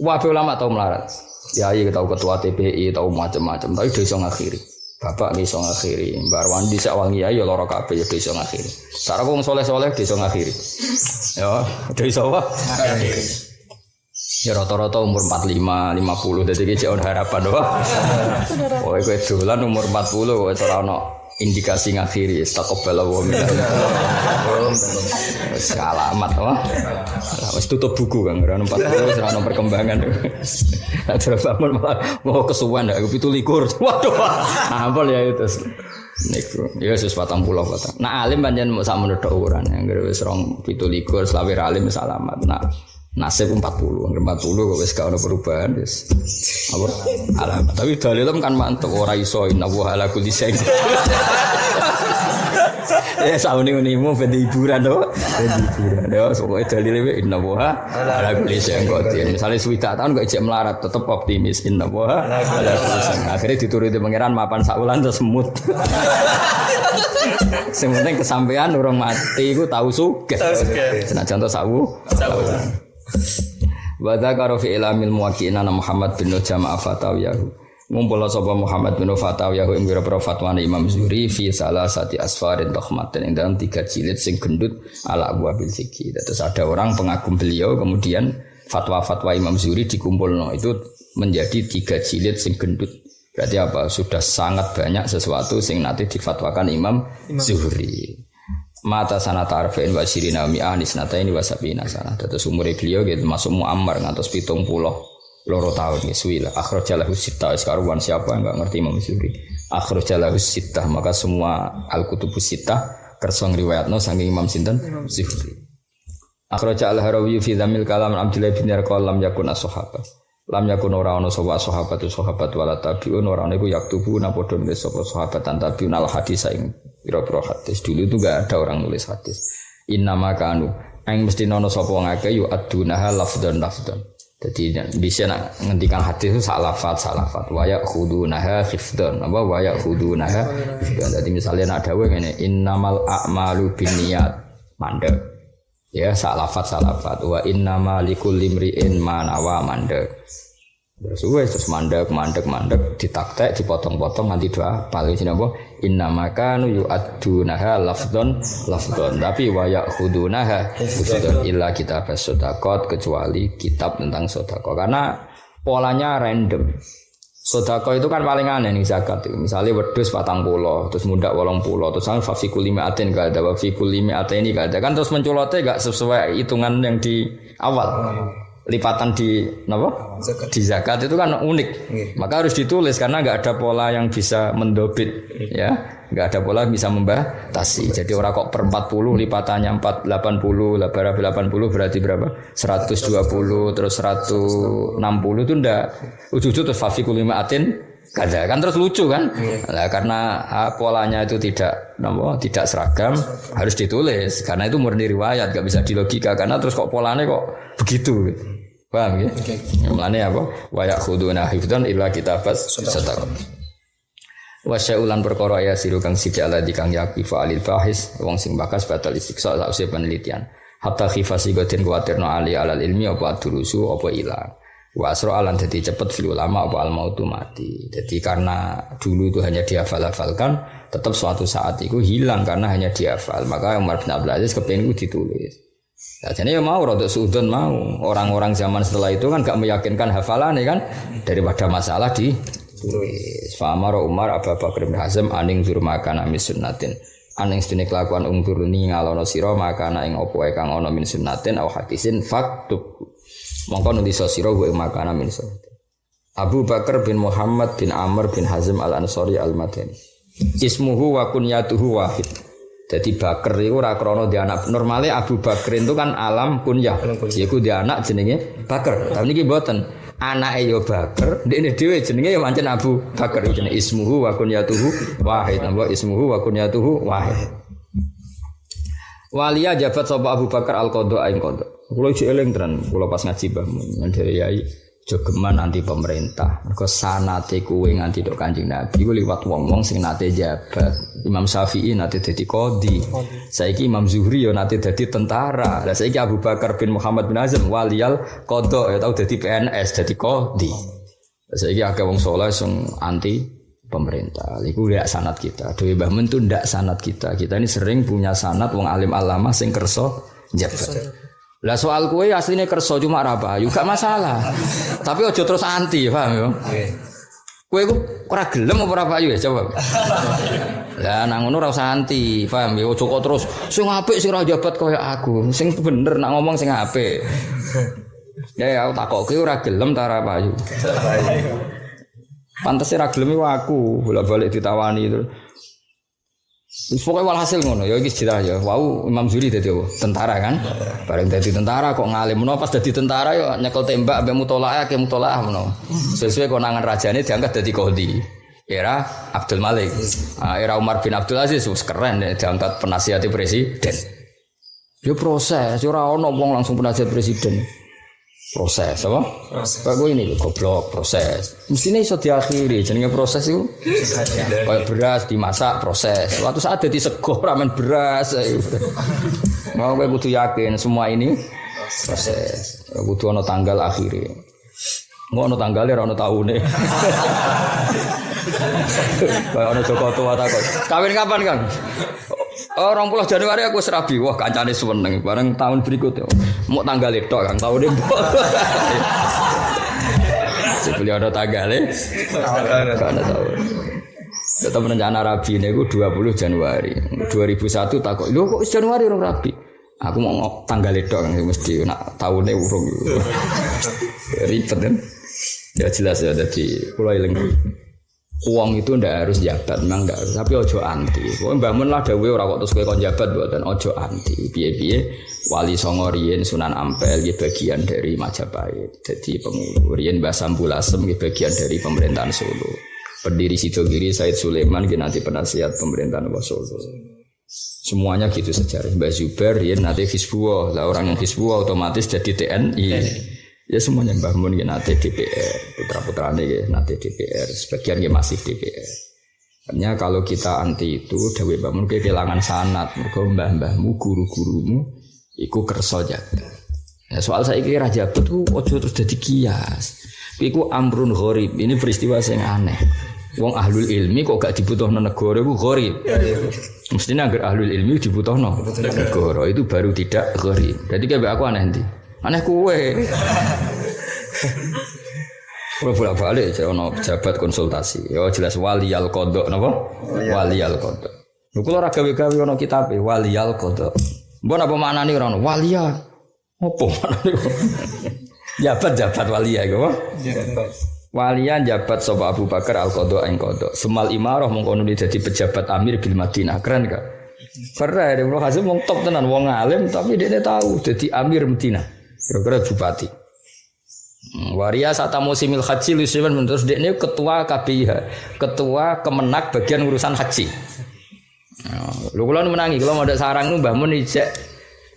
Kabeh ulama tau melarat. Kiai tau ketua TPI tau macam-macam tapi do iso ngakhiri. Bapak iso ngakhiri, Mbak Arwandi sak wangi ya lara kabeh ya do iso ngakhiri. Sarahku wong saleh-saleh do iso ngakhiri. Ya, do iso apa? Ngakhiri. Ya rata-rata umur 45, 50 dadi iki cek harapan doa. Kowe dolan umur 40 wis ora ono indikasi ngakhiri istaqbala wa min. Wis alamat apa? Wis tutup buku kan ora 40 wis ora ono perkembangan. Acara bangun malah mau kesuwen aku 17. Waduh. Ampun ya itu. Niku ya wis 40 kata. Nah alim pancen mok sak menurut ukuran anggere wis 17 selawe alim wis alamat. Nah nasib 40 kok wis gak ono perubahan wis apa alamat tapi dalilem kan mantep ora iso innahu ala kulli syai ya saune unimu ben hiburan to ben hiburan ya pokoke dalile innahu ala kulli syai qadir misale suwidak tahun kok ijek melarat tetep optimis innahu ala kulli syai akhire dituruti pangeran mapan sak wulan terus semut sing penting kesampean urung mati iku tau sugih senajan to sawu wa dzakara fi ilamil muwaqqi'ina Muhammad bin Jamaah Fatawiyahu ngumpul sapa Muhammad bin Fatawiyahu ing pira-pira fatwane Imam Zuhri fi salasati asfarin takhmatin ing dalam 3 jilid sing gendut ala abwabil fiqih. Terus ada orang pengagum beliau kemudian fatwa-fatwa Imam Zuhri dikumpulno itu menjadi 3 jilid sing gendut. Berarti apa? Sudah sangat banyak sesuatu sing nanti difatwakan Imam Zuhri. Mata sanata arba'in wa sirina mi'ah nisnata ini wasabina sana. Terus umur beliau gitu masuk muammar ngantos 70 loro tahun ya suwila. Akhrajalahu sittah sekarang siapa yang enggak ngerti Imam Zuhri. Akhrajalahu sittah maka semua al-kutubus sittah kersa ngriwayatno saking Imam sinten Zuhri. Akhraj al-Harawi fi dzamil kalam Abdullah bin Yarqal lam yakun as-sahabah. Lam yakun ora ana sapa sahabat wala tabiun ora ana iku yaktubu na padha nulis sapa sahabat tan tabiun al hadis ing pira-pira hadis. Dulu itu enggak ada orang nulis hadis. Innama kanu ing mesti ana sapa wong akeh yu adunaha lafdhan. Jadi bisa nak ngendikan hadis itu salafat wa yakhudunaha hifdhan apa wa yakhudunaha hifdhan. Jadi misalnya nak dawuh ngene innamal a'malu binniyat mandek. Ya salafat wa innama likulli imri'in ma nawa mandek. Terus mandek ditaktek dipotong-potong nanti doa paling sini apa innama kanu yu'addunaha lafdhan tapi wa ya'khudunaha hifdhan illa kitab as-sadaqat kecuali kitab tentang sedekah karena polanya random. Sedekah itu kan paling aneh nih zakat itu. Misalnya wedhus 40 terus mundak 80 terus sampe fafikul limi'atin enggak ada fafikul limi'atin ini enggak ada kan terus menculotnya enggak sesuai hitungan yang di awal. lipatan di apa? Di zakat itu kan unik. Maka harus ditulis karena nggak ada pola yang bisa mendobit, ya. Nggak ada pola yang bisa membatasi. Jadi orang kok per 40 lipatannya 480, 80 berarti berapa? 120 terus 160 itu ndak. Ujung-ujung terus fafikul limaatin kada kan terus lucu kan? Nah, karena polanya itu tidak seragam harus ditulis karena itu murni riwayat nggak bisa dilogika karena terus kok polanya kok begitu. Paham ya? Mulane apa? Wa yakhuduna hifdzan illa kitabas sadaqah. Wa sya'ulan perkara ya siru kang siji ala dikang yakfi fa'alil bahis wong sing bakas batal istiqsa sausé penelitian. Hatta khifasi goten kuwatirno ali alal ilmi apa durusu apa ilang. Wa asra alan dadi cepet fil ulama apa al mautu mati. Jadi karena dulu itu hanya dihafal-hafalkan, tetap suatu saat itu hilang karena hanya dihafal. Maka Umar bin Abdul Aziz kepengin itu ditulis. Nah, jadi ya mau rodok sudon mau orang-orang zaman setelah itu kan gak meyakinkan hafalan kan daripada masalah ditulis. Fa'amara Umar Abu Bakar bin Hazm aning zur makana min sunnatin. Aning stene kelakuan ungturni ngalono sira makana ing apa wae kang ana min sunnatin au hadisin faktub. Mongko nulis sira wa makana min sunnatin. Abu Bakar bin Muhammad bin Amr bin Hazm al-Ansari al-Madani. Ismuhu wa kunyatuhu wahid. Jadi Bakar itu ora krana dia anak. Normalnya Abu Bakar itu kan alam kunyah. Iku dia anak jenenge Bakar. Tapi niki mboten. Anake yo Bakar, ndekne dhewe jenenge yo pancen Abu Bakar jenenge ismuhu wa kunyatuhu wahid. Napa ismuhu wa kunyatuhu wahid. Waliya jabat sapa Abu Bakar al-Qadha ing qadha. Kula iki eling tenan, kula pas ngaji Mbah Mun dari Yai jogeman anti pemerintah. Mergo sanate kuwe nganti tok Kanjeng Nabi ku liwat wong-wong sing nate jabat. Imam Syafi'i nate dadi qadhi. Saiki Imam Zuhri yo nate dadi tentara. Lah saiki Abu Bakar bin Muhammad bin Hazm waliyal qadha ya tau dadi PNS, dadi qadhi. Lah saiki akeh wong saleh sing anti pemerintah. Iku ndak sanad kita. Dewe Mbah Mun tuh ndak sanad kita. Kita ini sering punya sanad wong alim alama sing kersa jabat. Lah soal kue aslinya kerso cuma apa? Juga masalah. Tapi ojo terus anti, paham ya? Kue ku ora gelem apa ora payu ya coba. Lah nang ngono ora usah anti, paham ya? Ojo kok terus sing apik sing ora jabat kaya aku. Sing bener nak ngomong sing apik. Ya aku takokke ora gelem ta ora payu. Pantes ora gelem aku, bolak-balik ditawani terus. Pokoknya walhasil ngono, ya iki cerita ya. Wau Imam Zuhri dadi tentara kan. Bareng dadi tentara kok ngalim menawa pas dadi tentara ya nyekel tembak ambek mutolaah menawa. Sesuai konangan rajane diangkat dadi qadhi. Era Abdul Malik. Era Umar bin Abdul Aziz wis keren diangkat penasihat presiden. Yo proses, ora ono wong langsung penasihat presiden. Proses apa? Kayak gue ini goblok proses. Mestinya iso diakhiri. Jenenge proses itu kayak beras dimasak proses. Waktu saat jadi sego ramen beras. Mau gue butuh yakin semua ini proses. Butuh ono tanggal akhiri. Mau ono tanggalnya, ono tahunnya. Kayak ono Joko tua takut. Kawin kapan Kang? Oh, 20 Januari aku serabi. Wah, kancane seneng. Bareng tahun berikutnya. Mau tanggal itu Kang, tahun ini. Sebelum ada tanggalnya. Karena tahun. Tetap rencana rabi ini 20 Januari. 2001 takut. Loh kok Januari orang rabi? Aku mau tanggal itu Kang mesti nak tahunnya urung. Ribet kan? Ya jelas ya jadi pulau eling. Uang itu ndak harus jabat, memang ndak harus. Tapi ojo anti. Pokoknya Mbah Mun lah dawuhe ora kok terus kowe kon jabat mboten ojo anti. Piye-piye Wali Songo riyen Sunan Ampel nggih bagian dari Majapahit. Jadi pengulu riyen Mbah Sambulasem nggih bagian dari pemerintahan Solo. Pendiri Sidogiri Said Sulaiman nggih nanti penasihat pemerintahan Solo. Semuanya gitu sejarah. Mbah Zubair riyen nanti Hizbullah. Lah orang yang Hizbullah otomatis jadi TNI. Ya semuanya Mbah Mun ya nate DPR, putra-putrane ya nate DPR, sebagian ya masih DPR. Hanya kalau kita anti itu dawuh Mbah Mun kehilangan sanad, mergo mbah-mbahmu, guru-gurumu iku kersa jagat. Ya soal saiki ra jabat ku aja terus dadi kias. Iku amrun gharib, ini peristiwa sing aneh. Wong ahlul ilmi kok gak dibutuhno negara iku gharib. Mestinya agar ahlul ilmi dibutuhno negara itu baru tidak gharib. Jadi kayak aku aneh ndi? Aneh kue. Kalau bolak-balik jadi ono pejabat konsultasi. Yo jelas waliyal qadha napa? Waliyal qadha. Lha kula ora gawe-gawe ono kitabe waliyal qadha. Mbon apa maknane ora ono? Waliya. Apa maknane? Jabat waliya iku apa? Walian jabat sapa Abu Bakar al-Qadha ing qadha. Semal imarah mongko nuli dadi pejabat amir bil Madinah. Keren gak? Keren, Ibnu Hazm wong top tenan, wong alim tapi dia tahu dadi amir Madinah. Kira-kira bupati. Waria saat musimil haji lusiman terus dia ini ketua KPIH, ketua kemenak bagian urusan haji. Lu kalau menangi, kalau mau ada sarang nu bangun ijek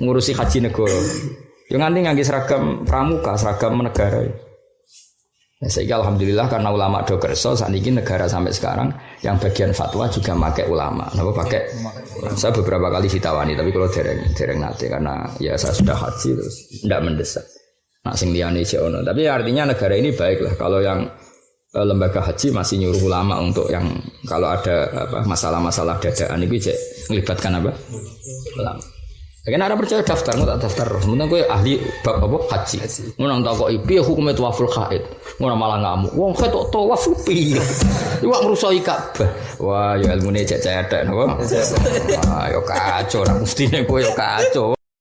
ngurusi haji negara. Yang nanti ngangge seragam pramuka, seragam negara. Ya, sehingga alhamdulillah karena ulama do kerso saat ini negara sampai sekarang yang bagian fatwa juga pakai ulama. Napa pakai? Saya beberapa kali ditawani tapi kalau dereng nate karena ya saya sudah haji terus tidak mendesak. Nak sing liyane cek ono. Tapi artinya negara ini baik lah kalau yang lembaga haji masih nyuruh ulama untuk yang kalau ada apa masalah-masalah dadaan itu cek melibatkan apa? Ulama. Karena ada percaya daftar, nggak daftar. Sementara gue ahli bab apa haji. Nggak tahu kok ipi hukumnya tawaful haid. Nggak malah ngamuk. Wong haid kok tawaf ipi. Iwak ngerusoi Ka'bah. Wah, ya ilmu ini cek-cek ada, napa? Wah, yo kacau. Mestinya gue yo kacau.